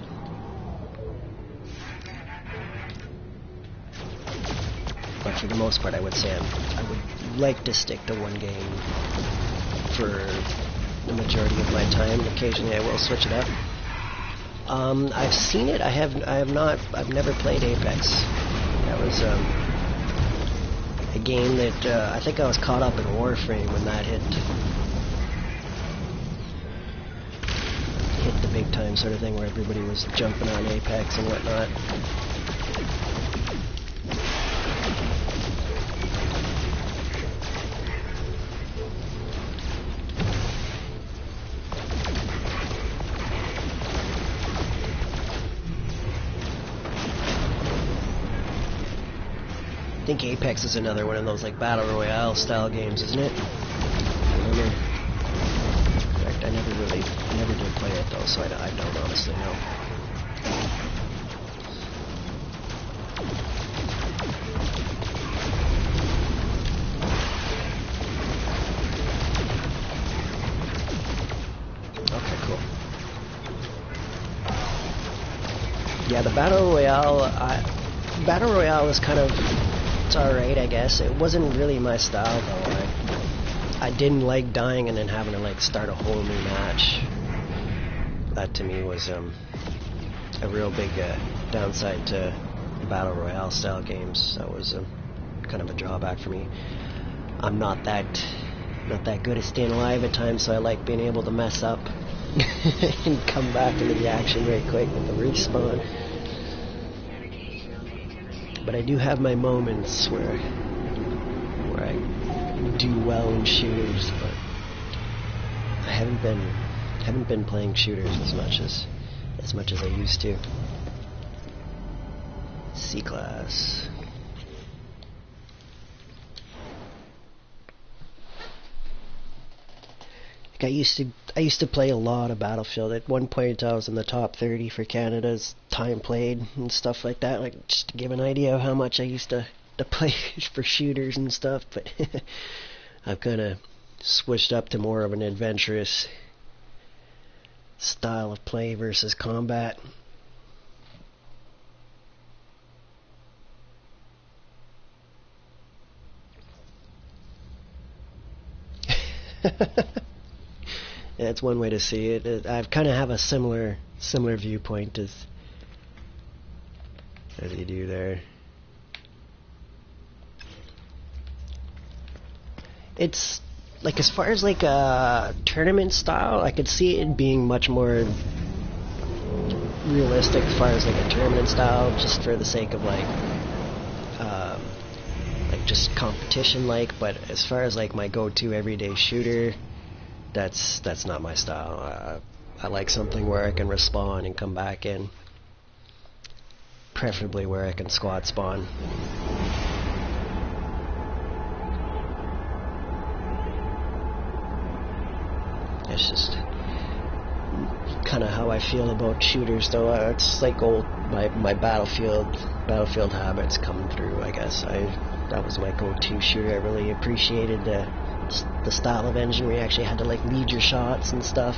But for the most part, I would say I would like to stick to one game for the majority of my time. Occasionally, I will switch it up. I've seen it. I've never played Apex. That was a game that I think I was caught up in Warframe when that hit the big time sort of thing, where everybody was jumping on Apex and whatnot. I think Apex is another one of those like Battle Royale style games, isn't it? I don't know. In fact, I never did play it though, so I don't honestly know. Okay, cool. Yeah, the Battle Royale is kind of, it's alright, I guess. It wasn't really my style, though. I didn't like dying and then having to, like, start a whole new match. That, to me, was a real big downside to Battle Royale style games. That was kind of a drawback for me. I'm not that good at staying alive at times, so I like being able to mess up and come back into the action very quick with the respawn. But I do have my moments where I do well in shooters, but I haven't been playing shooters as much as I used to. C-class. Like I used to play a lot of Battlefield. At one point I was in the top 30 for Canada's time played and stuff like that, like just to give an idea of how much I used to play for shooters and stuff, but I've kind of switched up to more of an adventurous style of play versus combat. That's one way to see it. I kind of have a similar viewpoint as you do there. It's like, as far as like a tournament style, I could see it being much more realistic as far as like a tournament style, just for the sake of like just competition but as far as like my go-to everyday shooter, that's not my style. I like something where I can respawn and come back in, preferably where I can squad spawn. It's just kind of how I feel about shooters, though. It's like my Battlefield habits coming through, I guess. That was my go-to shooter. I really appreciated the style of engine where you actually had to like lead your shots and stuff.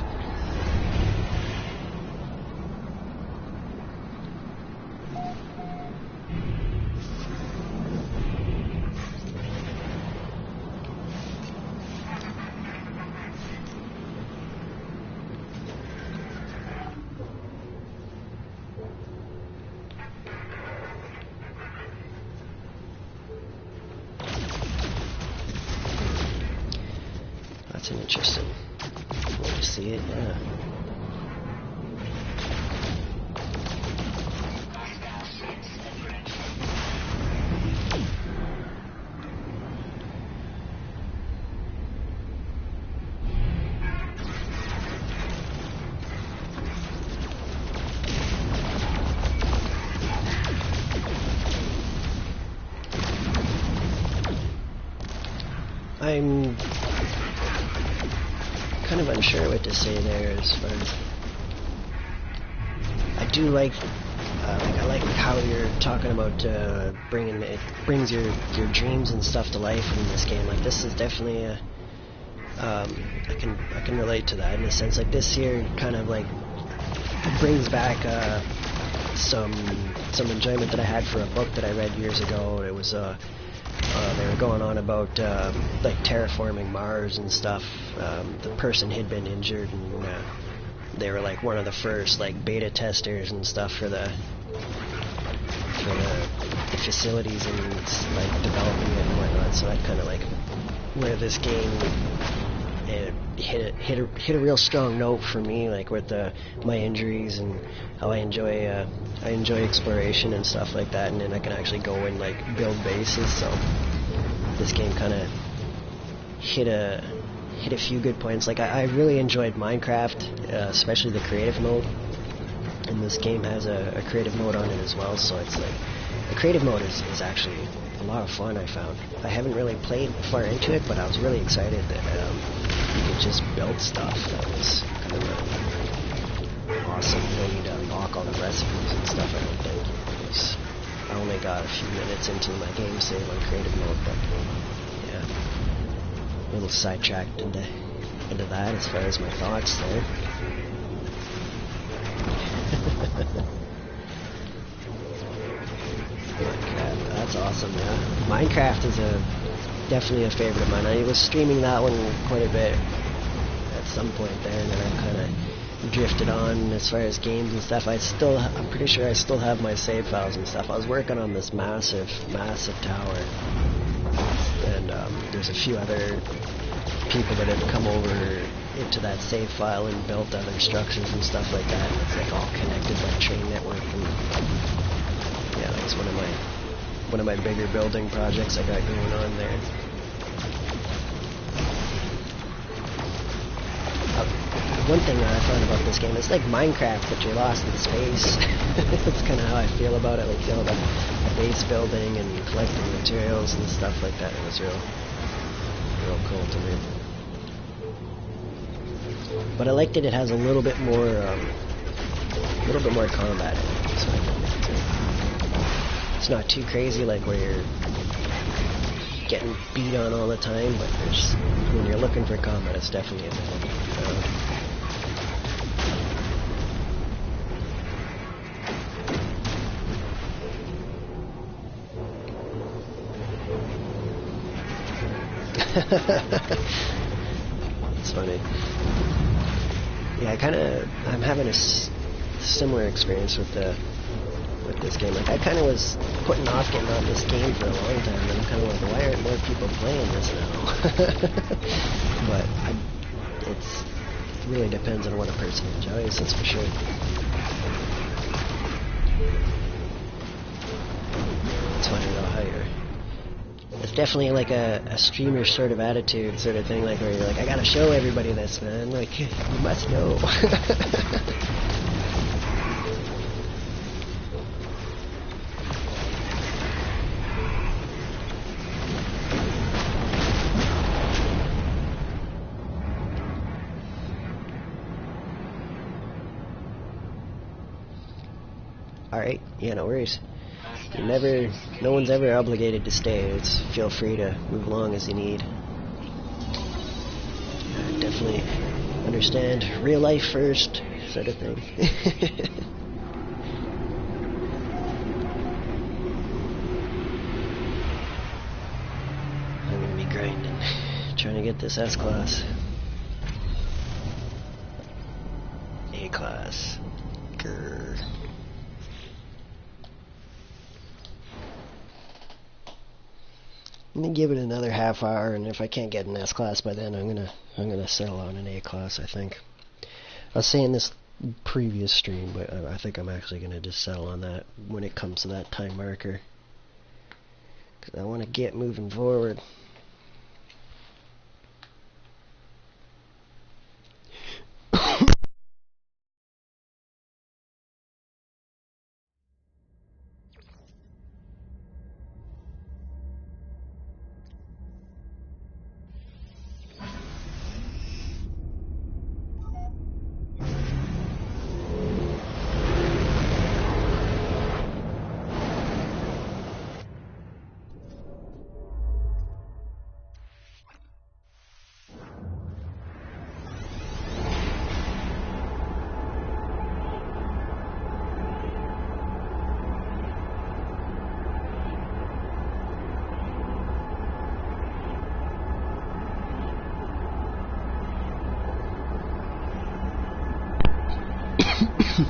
That's an interesting way to see it, yeah. I'm kind of unsure what to say there as far as I do like I like how you're talking about brings your dreams and stuff to life in this game. Like, this is definitely a I can relate to that in a sense. Like, this here kind of like brings back some enjoyment that I had for a book that I read years ago. It was they were going on about like terraforming Mars and stuff. The person had been injured, and they were like one of the first like beta testers and stuff for the facilities and like developing it and whatnot. So that kind of like where this game hit a real strong note for me, like with my injuries and how I enjoy exploration and stuff like that, and then I can actually go and like build bases. So this game kind of hit a few good points. Like, I really enjoyed Minecraft, especially the creative mode, and this game has a creative mode on it as well. So it's like the creative mode is actually a lot of fun. I found I haven't really played far into it, but I was really excited that you could just build stuff. That was kind of awesome. You don't need to unlock all the recipes and stuff, I don't think. I only got a few minutes into my game save on creative mode, but yeah, a little sidetracked into that as far as my thoughts there. Minecraft, that's awesome, yeah. Minecraft is definitely a favorite of mine. I was streaming that one quite a bit at some point there, and then I kind of drifted on as far as games and stuff. I'm pretty sure I still have my save files and stuff. I was working on this massive tower, and there's a few other people that have come over into that save file and built other structures and stuff like that, and it's like all connected by train network. And yeah, that's one of my bigger building projects I got going on there. one thing that I found about this game, it's like Minecraft, but you're lost in space. That's kind of how I feel about it, like, you know, the base building and collecting materials and stuff like that. It was real cool to me. But I liked it. It has a little bit more combat in it. So it's not too crazy, like where you're getting beat on all the time. But there's, when you're looking for combat, it's definitely a thing. It's funny. Yeah, I'm having a similar experience with this game. Like, I kind of was putting off getting on this game for a long time, and I'm kind of like, why aren't more people playing this now? But it really depends on what a person enjoys, that's for sure. It's funny though how it's definitely like a streamer sort of attitude, sort of thing, like where you're like, I gotta show everybody this, man. Like, you must know. Alright, yeah, no worries. No one's ever obligated to stay. Feel free to move along as you need. Definitely understand real life first, sort of thing. I'm gonna be grinding, trying to get this S-Class. A-Class. Grrr. I'm gonna give it another half hour, and if I can't get an S-Class by then, I'm gonna settle on an A-Class, I think. I was saying this previous stream, but I think I'm actually gonna just settle on that when it comes to that time marker, because I want to get moving forward.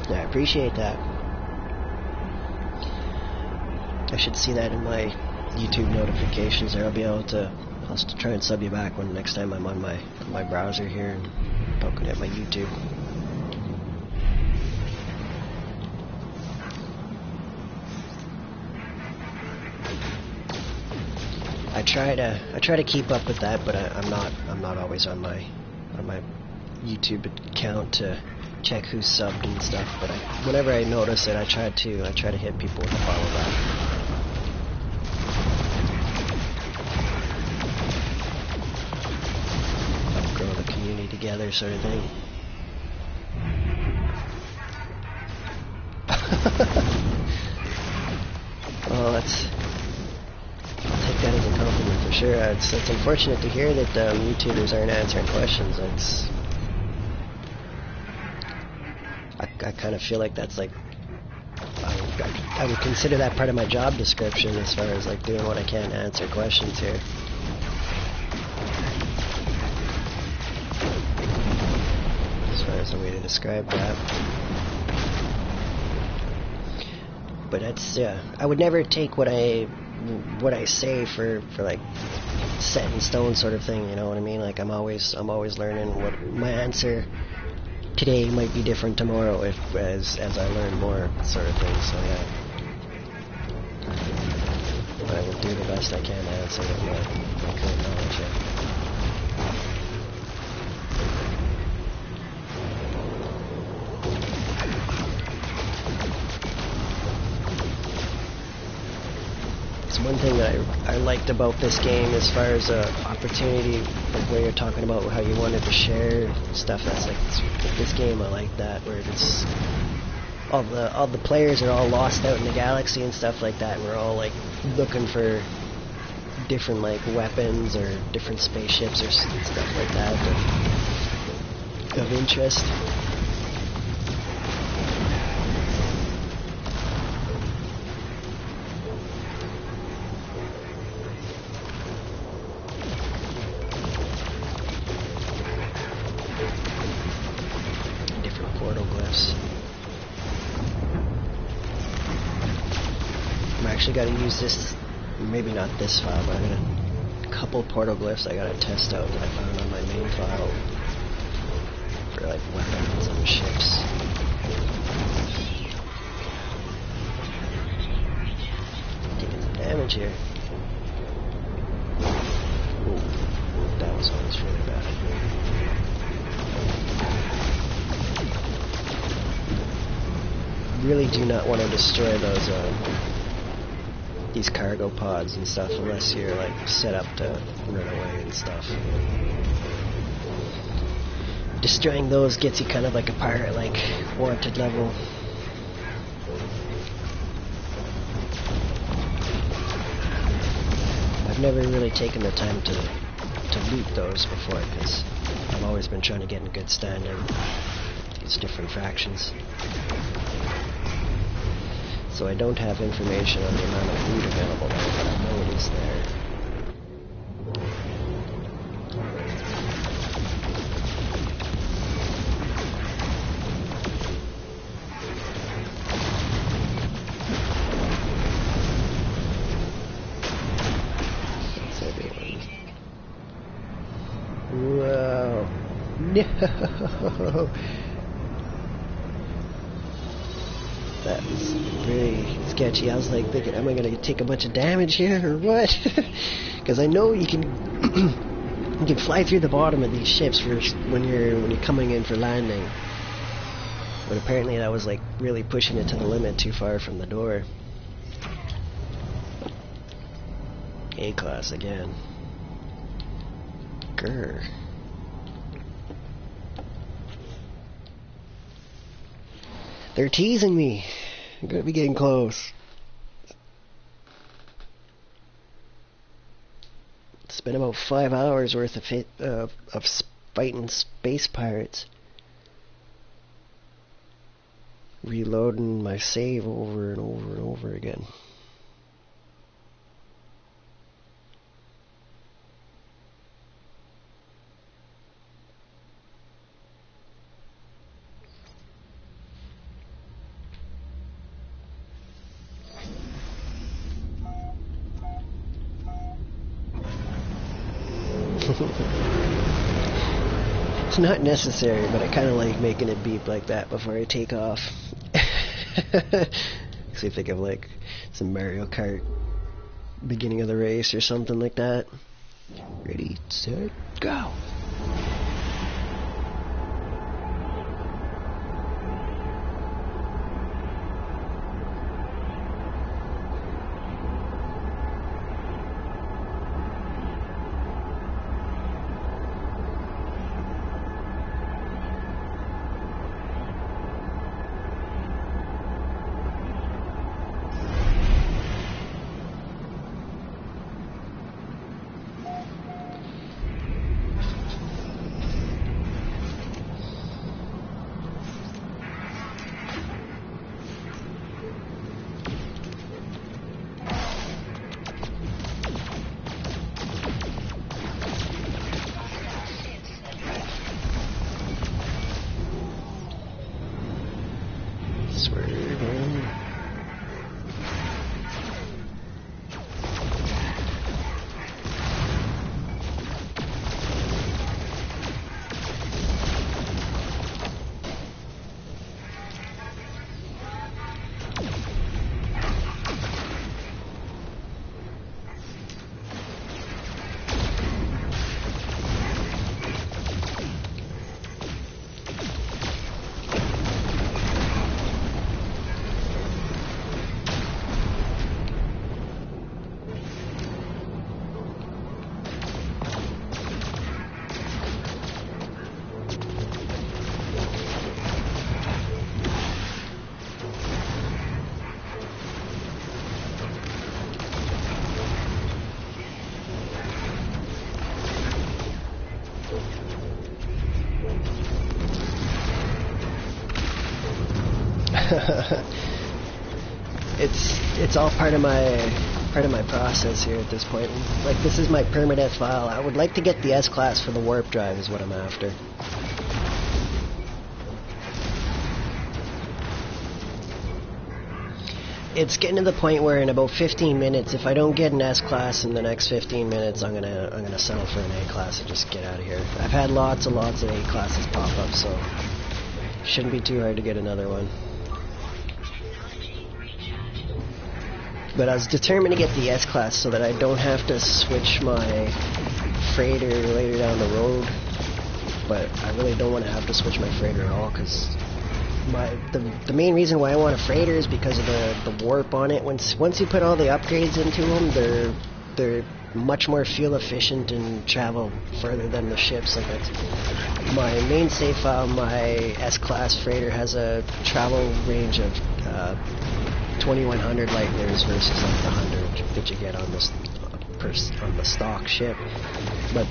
I appreciate that. I should see that in my YouTube notifications, or I'll be able to. I'll try and sub you back when next time I'm on my browser here and poking at my YouTube. I try to keep up with that, but I'm not always on my YouTube account to check who's subbed and stuff. But whenever I notice it, I try to hit people with a follow back. Grow the community together, sort of thing. Well, I'll take that as a compliment for sure. It's unfortunate to hear that YouTubers aren't answering questions. I kind of feel like that's like, I would consider that part of my job description as far as like doing what I can to answer questions here. As far as a way to describe that. But that's, yeah, I would never take what I say for like set in stone sort of thing, you know what I mean? Like I'm always learning. What my answer today might be different tomorrow as I learn more, sort of thing. So yeah, I will do the best I can to answer with my current knowledge. Yeah. One thing that I liked about this game, as far as opportunity, like where you're talking about how you wanted to share stuff, that's like this game. I like that, where it's all the players are all lost out in the galaxy and stuff like that. We're all like looking for different like weapons or different spaceships or stuff like that of interest. Different portal glyphs. I'm actually got to use this, maybe not this file, but I got a couple portal glyphs I got to test out that I found on my main file for like weapons and ships. Taking some damage here. Ooh, that was almost really bad. Really do not want to destroy those these cargo pods and stuff unless you're like set up to run away and stuff. Destroying those gets you kind of like a pirate, like wanted level. I've never really taken the time to loot those before, because I've always been trying to get in good standing with these different factions. So I don't have information on the amount of loot available now, but I know it is there. That's everyone. Whoa. No! That was pretty sketchy. I was like thinking, am I going to take a bunch of damage here or what? Because I know you can you can fly through the bottom of these ships when you're coming in for landing. But apparently that was like really pushing it to the limit, too far from the door. A-class again. Grr. They're teasing me. I'm gonna be getting close. It's been about 5 hours worth of fighting space pirates. Reloading my save over and over and over again. It's not necessary, but I kind of like making it beep like that before I take off. Makes me think of like some Mario Kart beginning of the race or something like that. Ready, set, go! It's all part of my process here at this point. Like, this is my PermaDeath file. I would like to get the S-Class for the warp drive is what I'm after. It's getting to the point where in about 15 minutes, if I don't get an S-Class in the next 15 minutes, I'm gonna settle for an A-Class and just get out of here. I've had lots and lots of A-Classes pop up, so shouldn't be too hard to get another one. But I was determined to get the S-Class so that I don't have to switch my freighter later down the road. But I really don't want to have to switch my freighter at all, because the main reason why I want a freighter is because of the warp on it. Once you put all the upgrades into them, they're much more fuel efficient and travel further than the ships. Like, that's my main save file. My S-Class freighter has a travel range of 2100 light years versus like the 100 that you get on the stock ship. But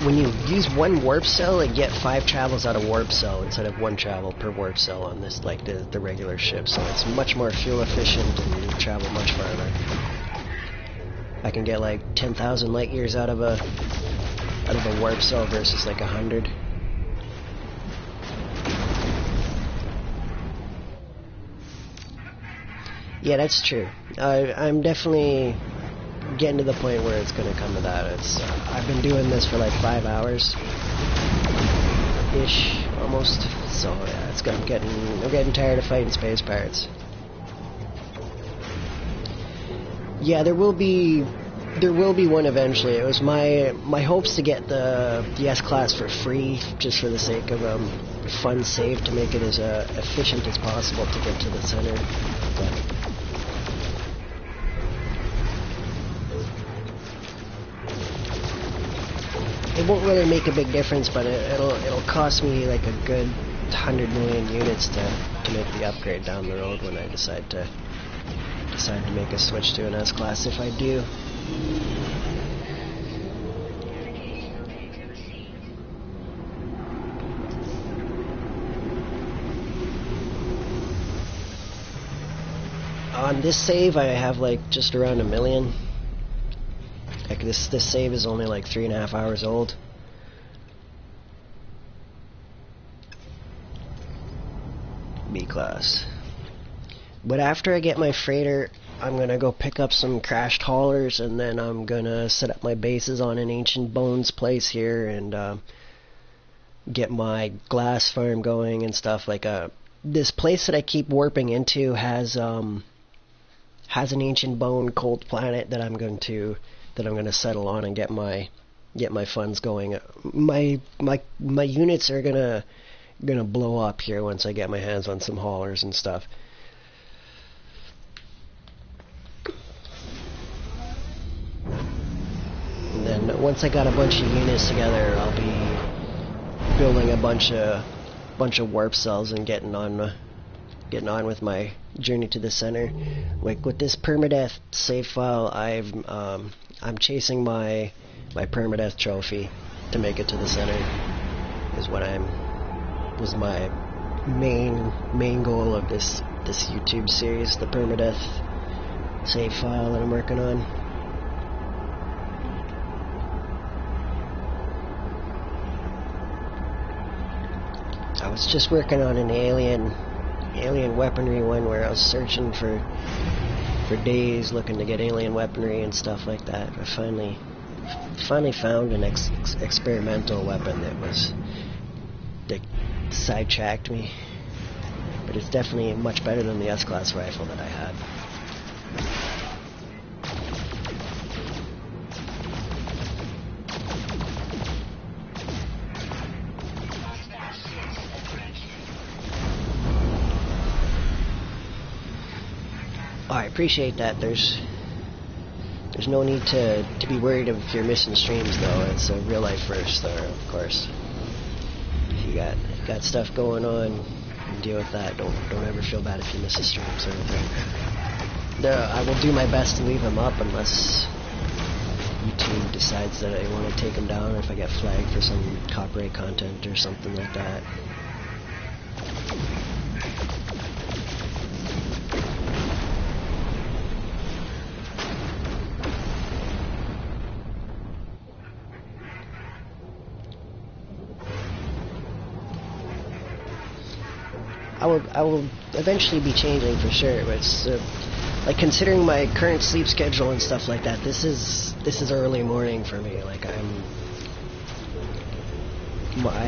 when you use one warp cell, you get 5 travels out of warp cell instead of 1 travel per warp cell on this, like the regular ship. So it's much more fuel efficient and you travel much farther. I can get like 10,000 light years out of a warp cell versus like 100. Yeah, that's true. I'm definitely getting to the point where it's going to come to that. I've been doing this for like 5 hours ish, almost. So yeah, I'm getting tired of fighting space pirates. Yeah, there will be one eventually. It was my hopes to get the S-Class for free, just for the sake of fun save, to make it as efficient as possible to get to the center. But it won't really make a big difference, but it'll cost me like a good 100 million units to make the upgrade down the road when I decide to make a switch to an S-Class, if I do. On this save, I have like just around 1 million. Like this save is only like 3.5 hours old. B-Class. But after I get my freighter, I'm gonna go pick up some crashed haulers, and then I'm gonna set up my bases on an Ancient Bones place here, and get my glass farm going and stuff. Like this place that I keep warping into has an Ancient Bone cold planet that I'm going to settle on and get my funds going. My units are gonna blow up here once I get my hands on some haulers and stuff. And then once I got a bunch of units together, I'll be building a bunch of warp cells and getting on with my journey to the center. Like with this PermaDeath save file, I'm chasing my PermaDeath trophy to make it to the center. Was my main goal of this YouTube series, the PermaDeath save file that I'm working on. I was just working on an alien weaponry one where I was searching for days looking to get alien weaponry and stuff like that. I finally found an experimental weapon that sidetracked me, but it's definitely much better than the S-Class rifle that I had. Oh, I appreciate that. There's no need to be worried if you're missing streams, though. It's a real life first, though, of course. If you got stuff going on, deal with that. Don't ever feel bad if you miss a stream or anything. I will do my best to leave them up unless YouTube decides that I want to take them down, or if I get flagged for some copyright content or something like that. I will eventually be changing for sure, but it's like considering my current sleep schedule and stuff like that, this is early morning for me. Like I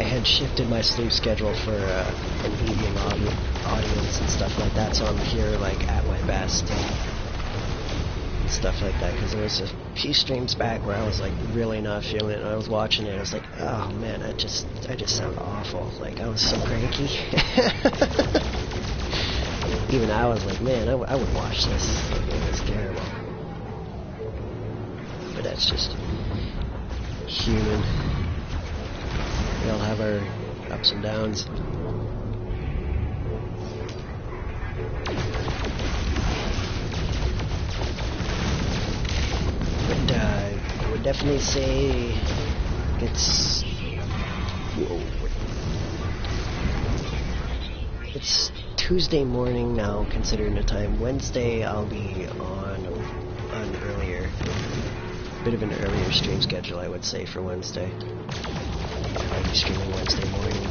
had shifted my sleep schedule for an evening audience and stuff like that, so I'm here like at my best and stuff like that, because there was a few streams back where I was like really not feeling it, and I was watching it, I was like, oh man, I just sound awful. Like I was so cranky. Even I was like, man, I would watch this. Like, it was terrible. But that's just human. We all have our ups and downs. But I would definitely say it's Tuesday morning now, considering the time. Wednesday I'll be on an earlier, bit of an earlier stream schedule, I would say, for Wednesday. I'll be streaming Wednesday morning.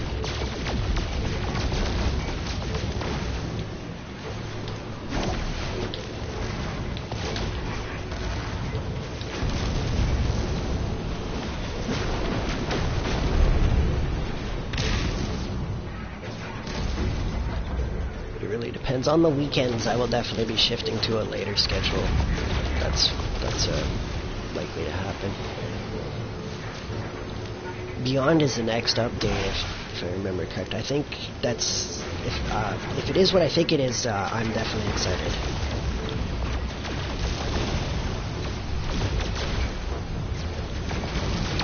Depends on the weekends. I will definitely be shifting to a later schedule. That's likely to happen. Beyond is the next update, if I remember correct. I think that's if it is what I think it is. I'm definitely excited.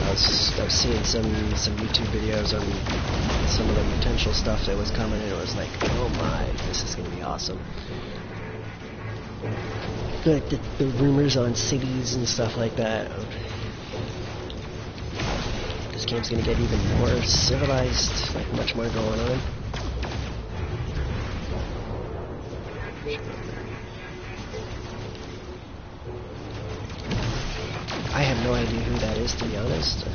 I was seeing some YouTube videos on some of the potential stuff that was coming, and it was like, oh my, this is gonna be awesome. Like the rumors on cities and stuff like that. This game's gonna get even more civilized, like much more going on. I have no idea who that is, to be honest.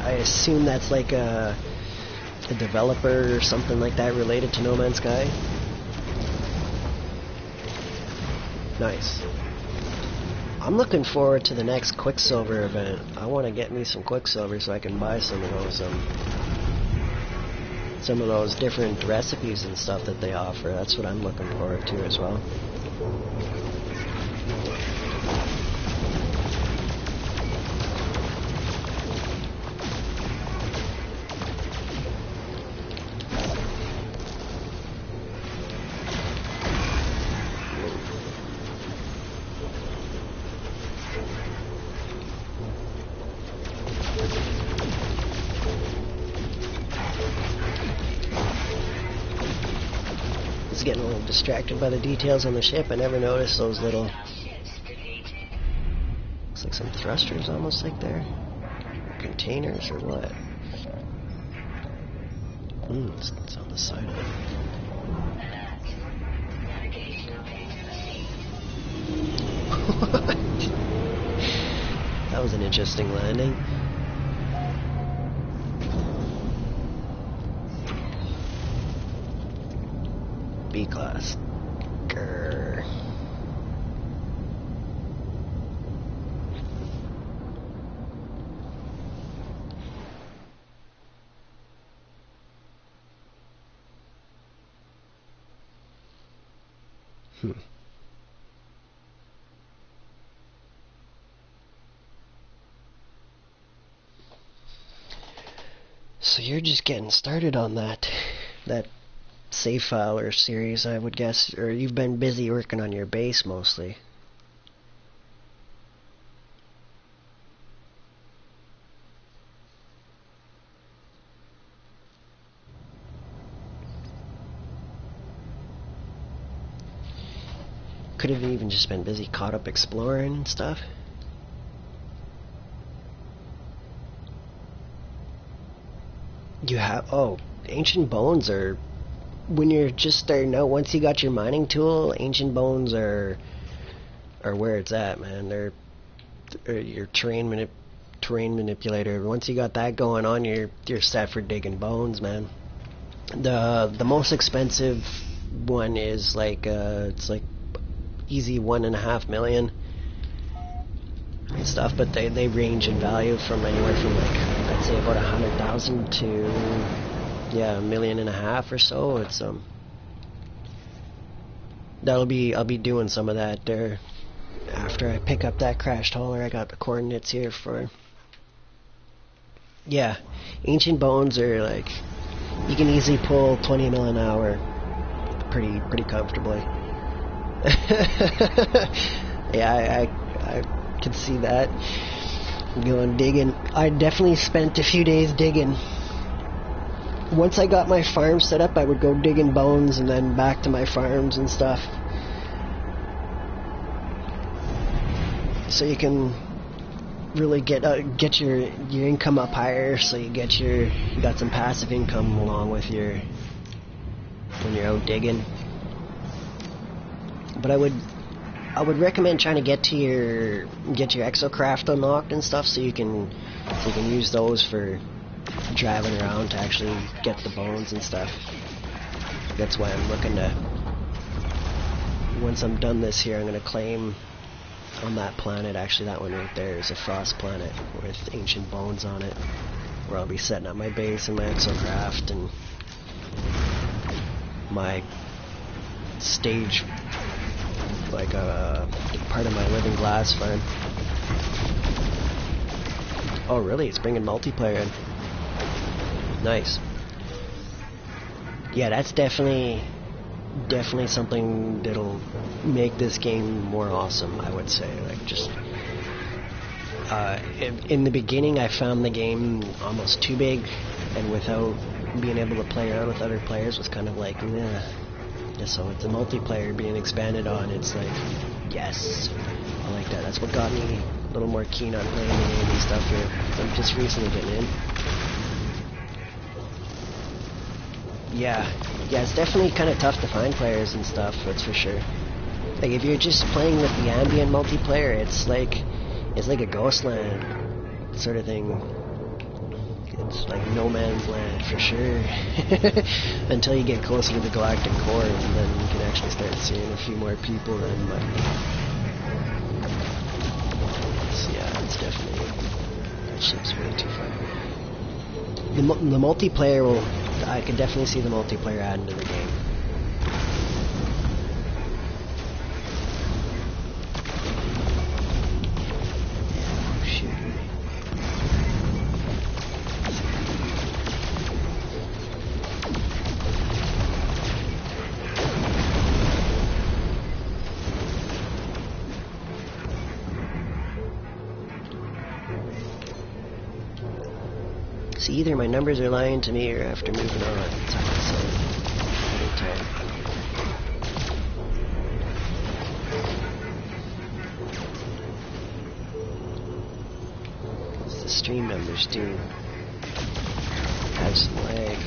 I assume that's like a developer or something like that related to No Man's Sky. Nice. I'm looking forward to the next Quicksilver event. I want to get me some Quicksilver so I can buy some of those different recipes and stuff that they offer. That's what I'm looking forward to as well. Getting a little distracted by the details on the ship. I never noticed those little, looks like some thrusters almost like there, containers or what. It's on the side of it. What? That was an interesting landing. B-class. Grrr. So you're just getting started on that save file or series, I would guess, or you've been busy working on your base mostly. Could have even just been busy caught up exploring and stuff. You have, oh, ancient bones are, when you're just starting out, once you got your mining tool, ancient bones are where it's at, man. They're your terrain manipulator. Once you got that going on, you're set for digging bones, man. The most expensive one is like it's like easy 1.5 million and stuff, but they range in value from anywhere from like I'd say about 100,000 to yeah, 1.5 million or so. It's I'll be doing some of that there after I pick up that crashed hauler. I got the coordinates here for. Yeah, ancient bones are like you can easily pull 20 mil an hour pretty comfortably. Yeah, I can see that. Going digging. I definitely spent a few days digging. Once I got my farm set up, I would go digging bones and then back to my farms and stuff. So you can really get your income up higher. So you got some passive income along with when you're out digging. But I would recommend trying to get your exocraft unlocked and stuff, so you can use those for driving around to actually get the bones and stuff. That's why I'm looking to, once I'm done this here, I'm going to claim on that planet. Actually, that one right there is a frost planet with ancient bones on it, where I'll be setting up my base and my exocraft and my stage, like a part of my living glass farm. Oh really? It's bringing multiplayer in. Nice. Yeah, that's definitely something that'll make this game more awesome, I would say. Like, just in the beginning I found the game almost too big, and without being able to play around with other players was kind of like, nah. So with the multiplayer being expanded on, it's like, yes, I like that. That's what got me a little more keen on playing the game and stuff here. I'm just recently getting in. Yeah, it's definitely kind of tough to find players and stuff, that's for sure. Like, if you're just playing with the ambient multiplayer, it's like a ghost land sort of thing. It's like no man's land for sure. Until you get closer to the galactic core, and then you can actually start seeing a few more people then. But so yeah, it's definitely, that ship's way too far. The multiplayer I can definitely see the multiplayer adding to the game. See, either my numbers are lying to me or after moving on, it's hard to say every time. The stream numbers do have some lag.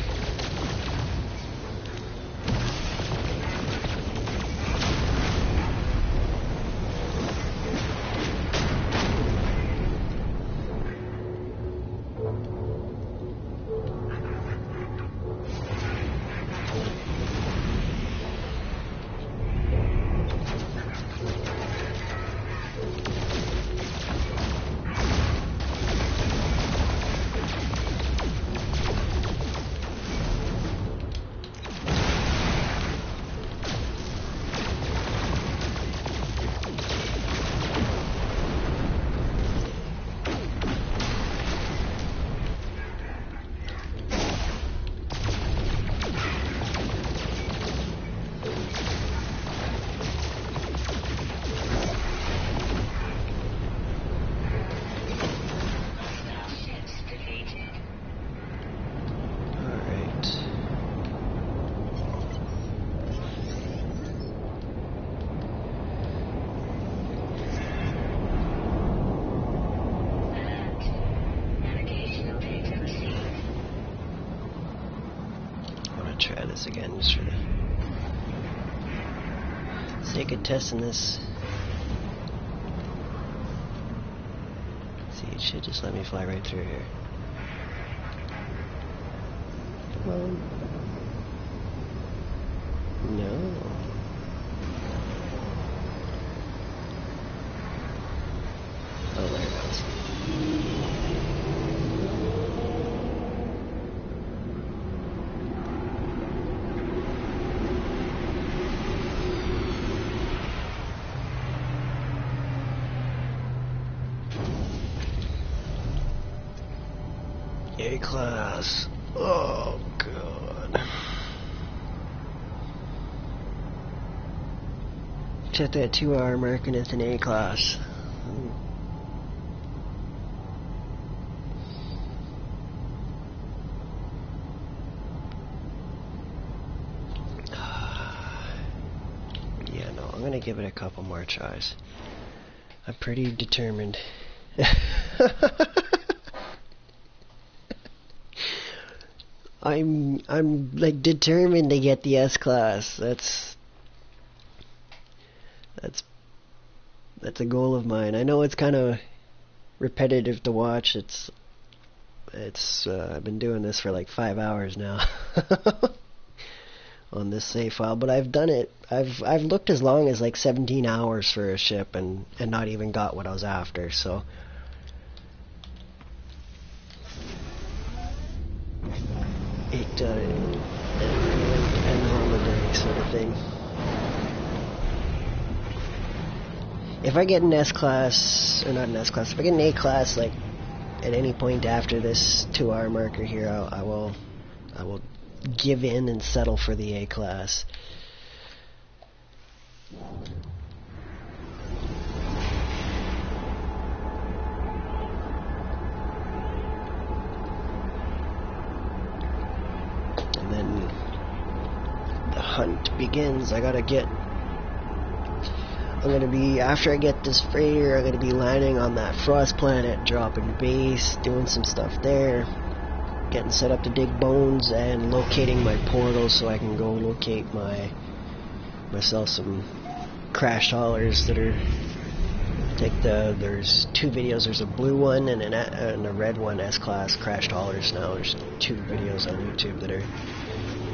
Try this again, just for the sake of testing this. See, it should just let me fly right through here. Come on. A-class. Oh, God. It's at that 2-hour mark and it's an A-class. Yeah, no, I'm gonna give it a couple more tries. I'm pretty determined. I'm like determined to get the S-class. That's a goal of mine. I know it's kind of repetitive to watch. It's I've been doing this for like 5 hours now on this save file, but I've done it. I've looked as long as like 17 hours for a ship and not even got what I was after. So it end holiday sort of thing. If I get an S-class, or not an S-class, if I get an A-class, like, at any point after this 2-hour marker here, I will give in and settle for the A-class. And then the hunt begins. I'm gonna be, after I get this freighter, I'm gonna be landing on that frost planet, dropping base, doing some stuff there, getting set up to dig bones, and locating my portal so I can go locate myself some crash haulers that are, there's 2 videos, there's a blue one and a red one, S-class crashed haulers now. There's 2 videos on YouTube that are,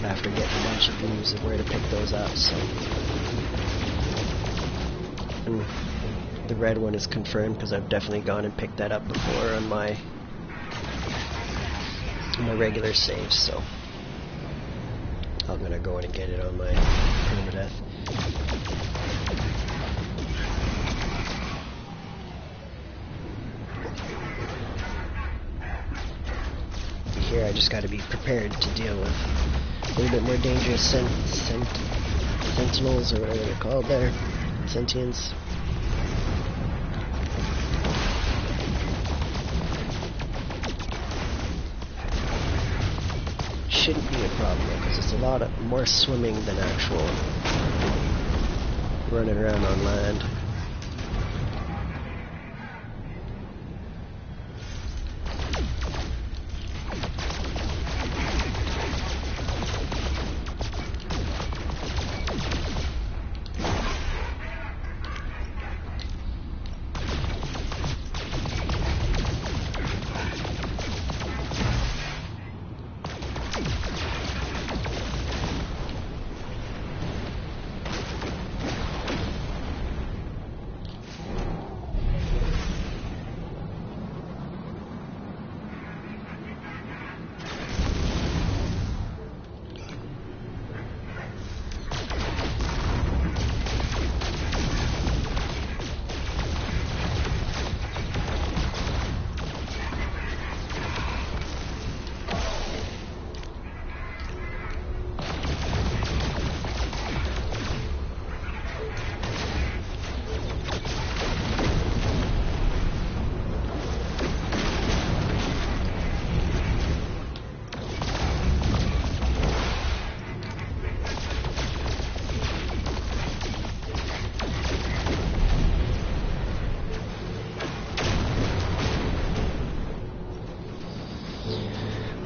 after getting a bunch of views, of where to pick those up, so. And the red one is confirmed because I've definitely gone and picked that up before on my regular saves, so I'm gonna go in and get it on my PermaDeath. Here I just gotta be prepared to deal with a little bit more dangerous sentinels, or whatever they're called there. Sentients. Shouldn't be a problem though, because it's a lot more swimming than actual running around on land.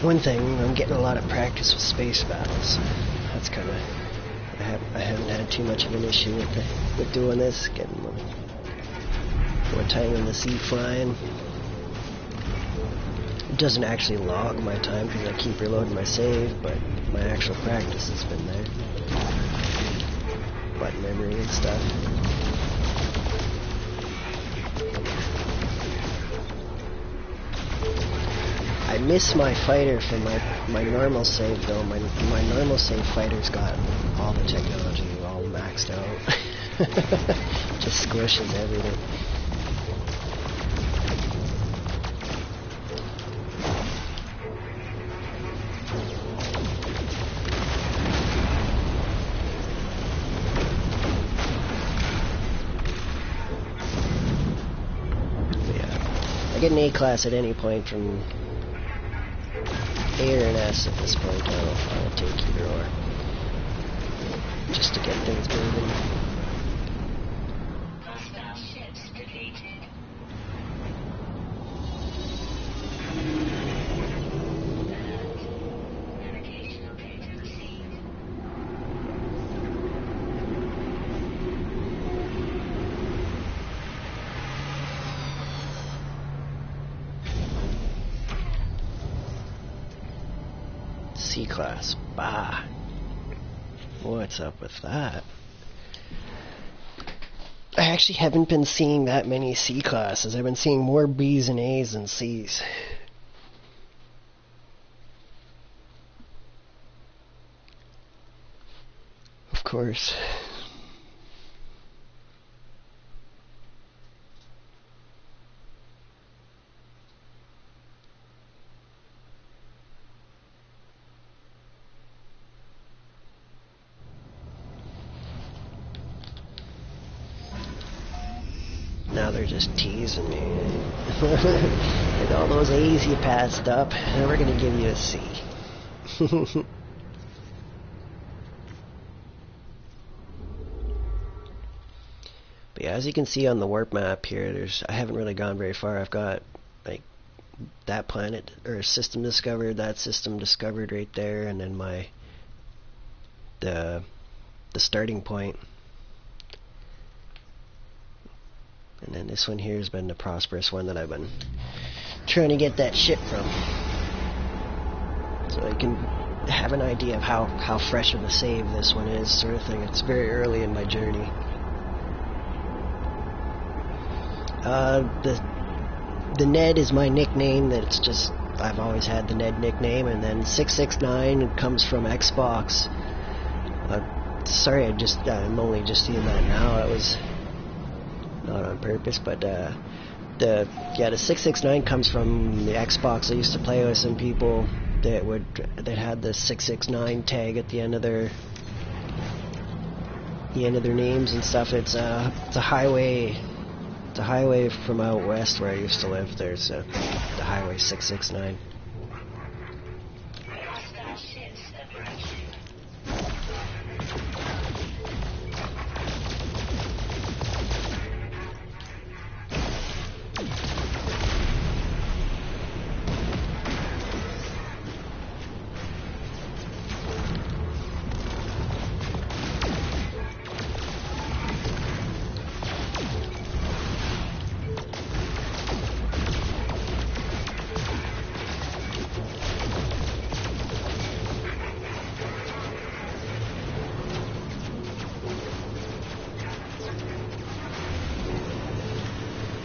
One thing, I'm getting a lot of practice with space battles. That's kind of, I haven't had too much of an issue with doing this, getting more time in the sea flying. It doesn't actually log my time because I keep reloading my save, but my actual practice has been there. Button memory and stuff. I miss my fighter from my normal save though. My normal save fighter's got all the technology all maxed out. Just squishes everything. get an A class at any point from A or an S at this point. I'll take either or. Just to get things moving. C-class. Bah. What's up with that? I actually haven't been seeing that many C classes. I've been seeing more B's and A's than C's. Of course. Now they're just teasing me. With all those A's you passed up, now we're gonna give you a C. But yeah, as you can see on the warp map here, I haven't really gone very far. I've got like that planet or system discovered, that system discovered right there, and then the starting point. And then this one here has been the prosperous one that I've been trying to get that ship from. So I can have an idea of how fresh of a save this one is, sort of thing. It's very early in my journey. The NED is my nickname. That's just, I've always had the NED nickname. And then 669 comes from Xbox. Sorry, I'm only just seeing that now. It was not on purpose, but the 669 comes from the Xbox. I used to play with some people that had the 669 tag at the end of their names and stuff. It's a highway. It's a highway from out west where I used to live. There's the highway 669.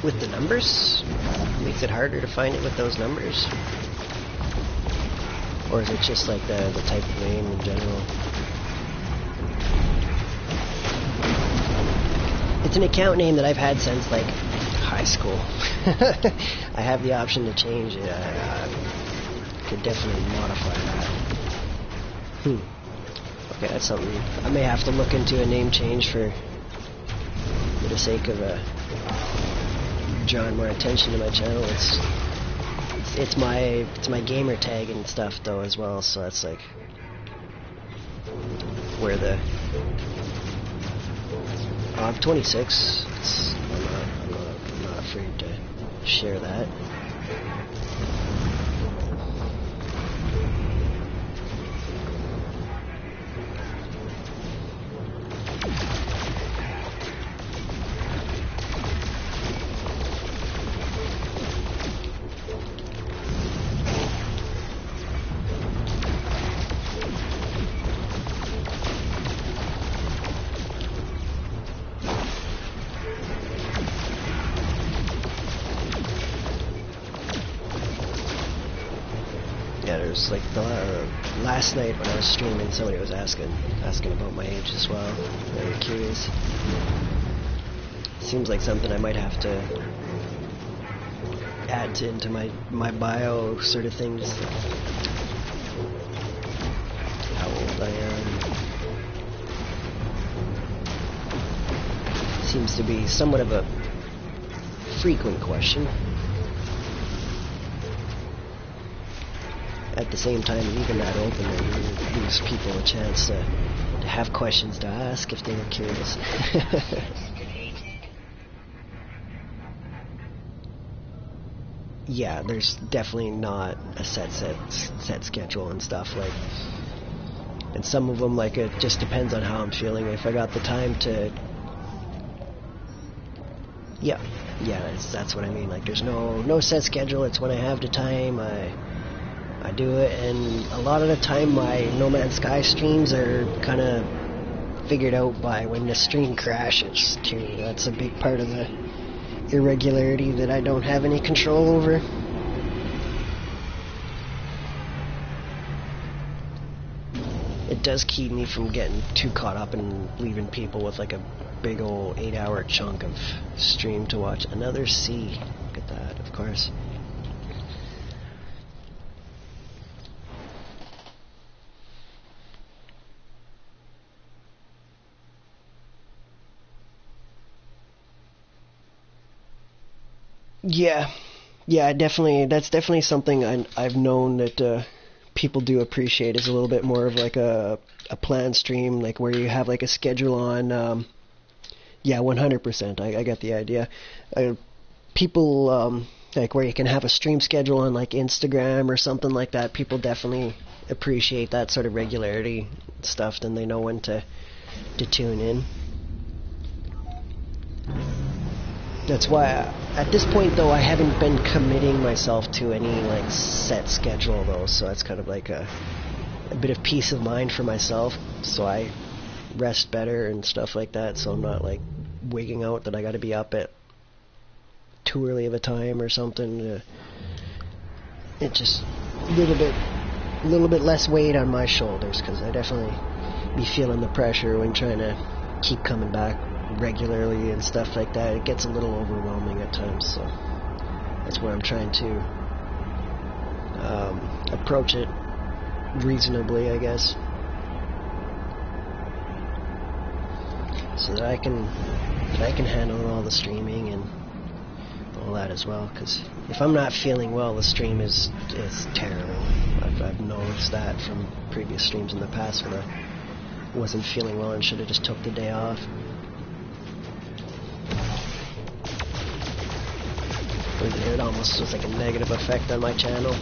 With the numbers? Makes it harder to find it with those numbers? Or is it just like the type of name in general? It's an account name that I've had since like high school. I have the option to change it. I could definitely modify that. Okay, that's something I may have to look into, a name change for the sake of drawing more attention to my channel. It's my gamer tag and stuff though as well, so that's like where I'm 26. I'm not afraid to share that. Like last night when I was streaming, somebody was asking about my age as well. Very curious. Seems like something I might have to add into my bio sort of thing. Just like how old I am. Seems to be somewhat of a frequent question. at the same time, leaving that open, it gives people a chance to have questions to ask if they were curious. Yeah, there's definitely not a set schedule and stuff, like, and some of them, like, it just depends on how I'm feeling. If I got the time to, yeah, that's what I mean. Like, there's no set schedule. It's when I have the time, I do it. And a lot of the time my No Man's Sky streams are kind of figured out by when the stream crashes too. That's a big part of the irregularity that I don't have any control over. It does keep me from getting too caught up and leaving people with like a big old 8-hour chunk of stream to watch. Another C. Look at that, of course. Yeah, definitely. That's definitely something I've known that people do appreciate, is a little bit more of like a planned stream, like where you have like a schedule on. Yeah, 100%. I get the idea. People like where you can have a stream schedule on like Instagram or something like that. People definitely appreciate that sort of regularity stuff. Then they know when to tune in. That's why, at this point though, I haven't been committing myself to any like set schedule though, so that's kind of like a bit of peace of mind for myself, so I rest better and stuff like that, so I'm not like wigging out that I gotta be up at too early of a time or something. It just a little bit less weight on my shoulders, because I definitely be feeling the pressure when trying to keep coming back regularly and stuff like that. It gets a little overwhelming at times, so that's where I'm trying to approach it reasonably, I guess, so that I can handle all the streaming and all that as well. Because if I'm not feeling well, the stream is terrible. I've noticed that from previous streams in the past when I wasn't feeling well and should have just took the day off. It almost was like a negative effect on my channel.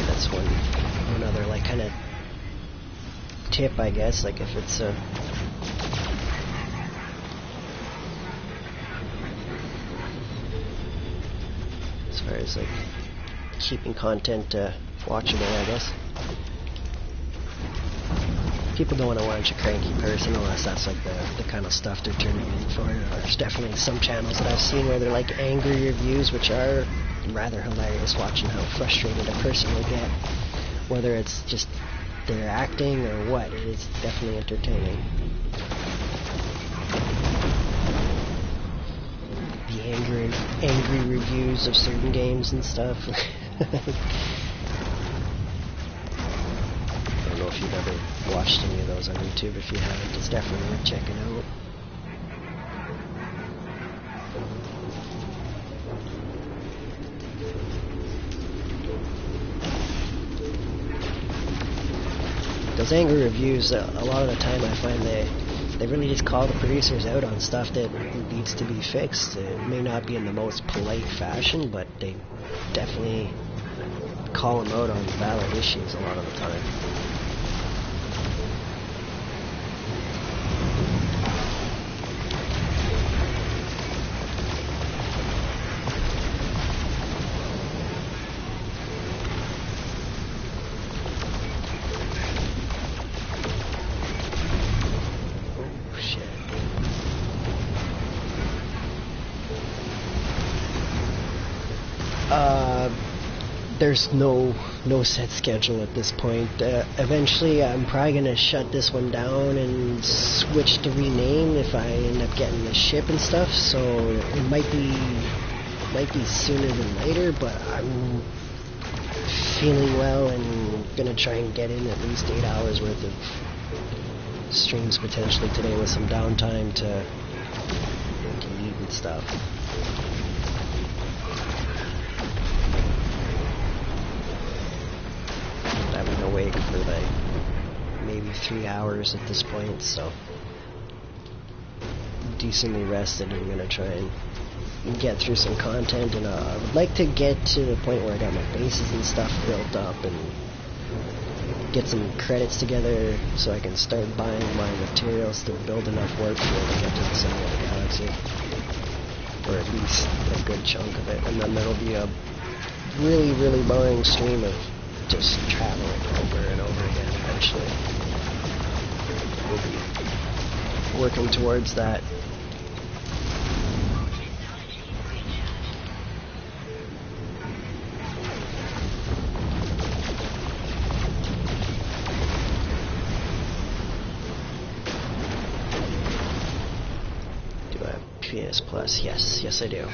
That's one other like kind of tip, I guess. Like if it's a as far as like keeping content watchable, I guess. People don't want to watch a cranky person unless that's like the kind of stuff they're turning in for. There's definitely some channels that I've seen where they're like angry reviews, which are rather hilarious, watching how frustrated a person will get, whether it's just they're acting or what. It is definitely entertaining. The angry reviews of certain games and stuff. I don't know if you've ever watched any of those on YouTube. If you haven't, it's definitely worth checking out. Those angry reviews, a lot of the time I find they really just call the producers out on stuff that needs to be fixed. It may not be in the most polite fashion, but they definitely call them out on valid issues a lot of the time. There's no set schedule at this point. Eventually I'm probably going to shut this one down and switch to rename if I end up getting the ship and stuff, so it might be sooner than later, but I'm feeling well and going to try and get in at least 8 hours worth of streams potentially today with some downtime to eat and and stuff. I've been awake for like maybe 3 hours at this point, so decently rested. I'm gonna try and get through some content, and I would like to get to the point where I got my bases and stuff built up and get some credits together so I can start buying my materials to build enough work fuel to get to the center of the galaxy, or at least a good chunk of it, and then there'll be a really, really boring stream of just traveling over and over again eventually. We'll be working towards that. PS Plus, yes I do.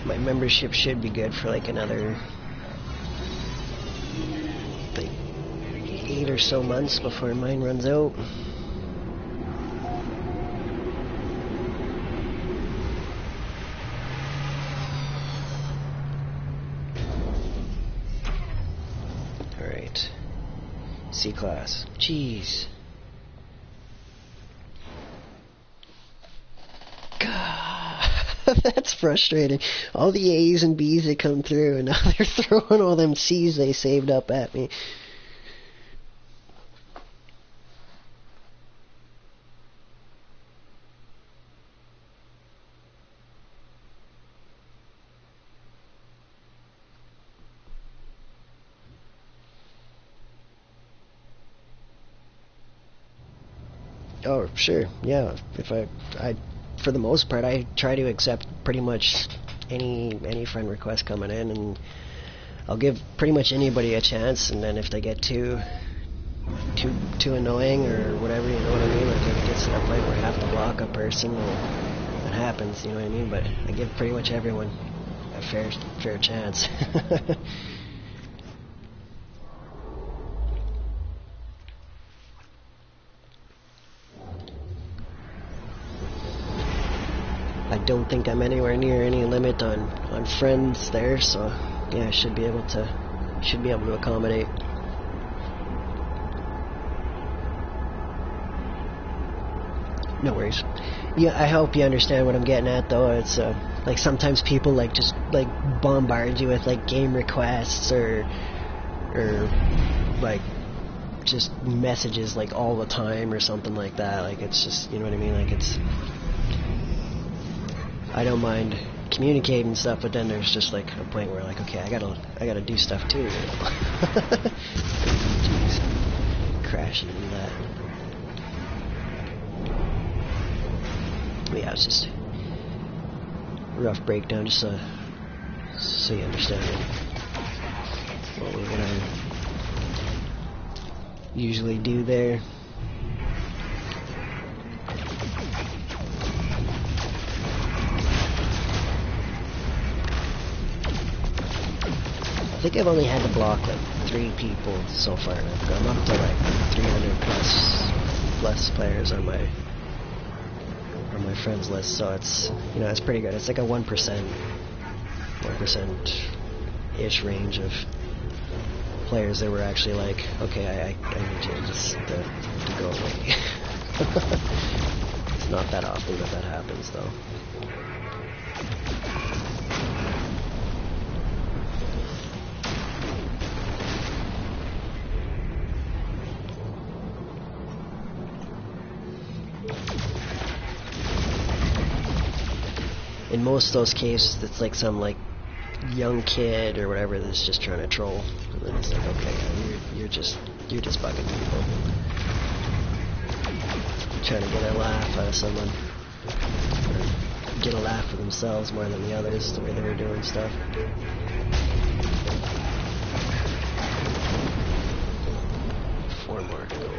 My membership should be good for like another 8 or so months before mine runs out. Alright. C-class. Jeez. God, that's frustrating. All the A's and B's that come through, and now they're throwing all them C's they saved up at me. Oh, sure, yeah. If I for the most part, I try to accept pretty much any friend request coming in, and I'll give pretty much anybody a chance. And then if they get too annoying or whatever, you know what I mean? Like if it gets to that point where I have to block a person, well, that happens, you know what I mean? But I give pretty much everyone a fair chance. I don't think I'm anywhere near any limit on friends there, so yeah, I should be able to accommodate. No worries. Yeah, I hope you understand what I'm getting at, though. It's like sometimes people like just like bombard you with like game requests or like just messages like all the time or something like that. Like it's just, you know what I mean? Like it's, I don't mind communicating and stuff, but then there's just like a point where like, okay, I gotta do stuff too, you know? Jeez, crashing into that. But yeah, it's just a rough breakdown, just so you understand what I usually do there. I think I've only had to block like 3 people so far, and I've gone up to like 300 plus players on my friends list, so it's, you know, it's pretty good. It's like a 1%-ish range of players that were actually like, okay, I need you just to go away. It's not that often that happens, though. In most of those cases, it's like some like young kid or whatever that's just trying to troll, and then it's like, okay, you're just bugging people, trying to get a laugh out of someone, or get a laugh for themselves more than the others, the way they were doing stuff. Four more to go.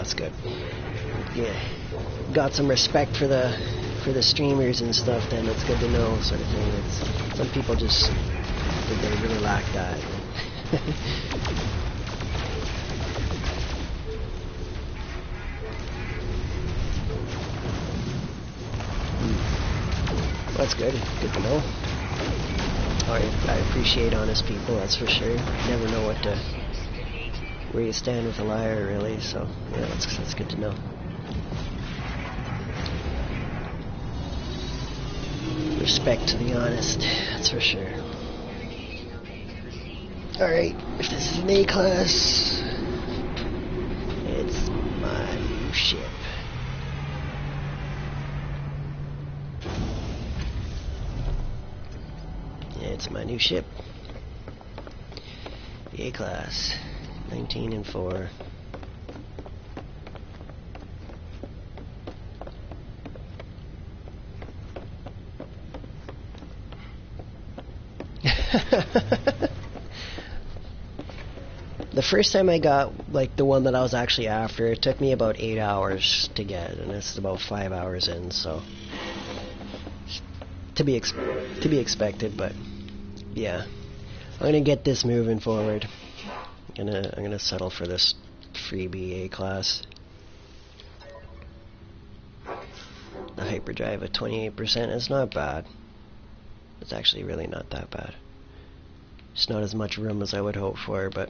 that's good. Yeah, got some respect for the streamers and stuff. Then it's good to know, sort of thing. It's, some people just they really lack that. That's good. Good to know. I appreciate honest people, that's for sure. You never know where you stand with a liar, really. So yeah, that's good to know. Respect to the honest, that's for sure. Alright, if this is an A-class, it's my new ship. It's my new ship. The A-class. 19 and 4. The first time I got, like, the one that I was actually after, it took me about 8 hours to get, and it's about 5 hours in, so to be expected. But yeah, I'm gonna get this moving forward. I'm gonna settle for this freebie A-class. The hyperdrive at 28% is not bad. It's actually really not that bad. It's not as much room as I would hope for, but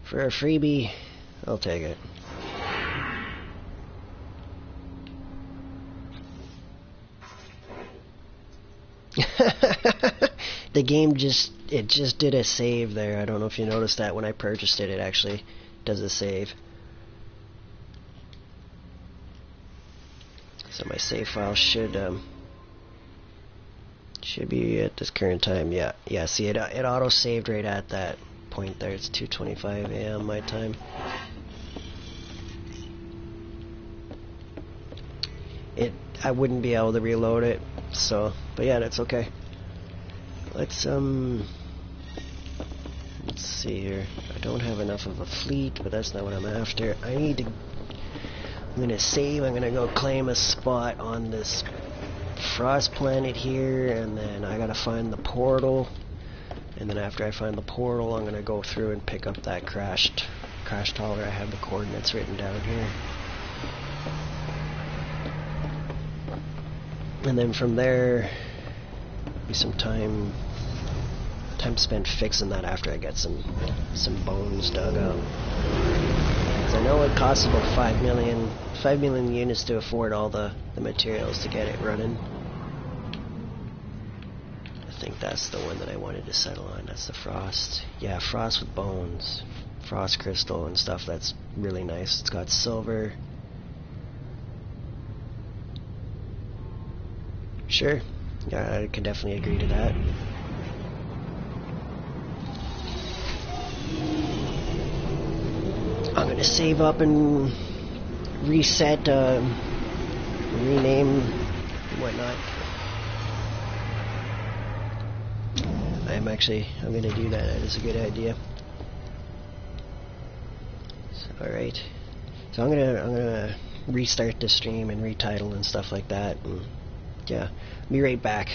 for a freebie, I'll take it. The game just did a save there. I don't know if you noticed that when I purchased it. It actually does a save. So my save file should be at this current time. Yeah. See, it auto saved right at that point there. It's 2:25 a.m. my time. I wouldn't be able to reload it. So, but yeah, that's okay. Let's see here. I don't have enough of a fleet, but that's not what I'm after. I'm gonna save. I'm gonna go claim a spot on this frost planet here, and then I gotta find the portal. And then after I find the portal, I'm gonna go through and pick up that crash tower. I have the coordinates written down here. And then from there, be some time spent fixing that after I get some bones dug up. Because I know it costs about 5 million units to afford all the materials to get it running. I think that's the one that I wanted to settle on. That's the frost. Yeah, frost with bones, frost crystal and stuff. That's really nice. It's got silver. Sure, yeah, I can definitely agree to that. I'm gonna save up and reset, rename, whatnot. I'm gonna do that. That is a good idea. Alright. So I'm gonna restart the stream and retitle and stuff like that. And yeah, be right back.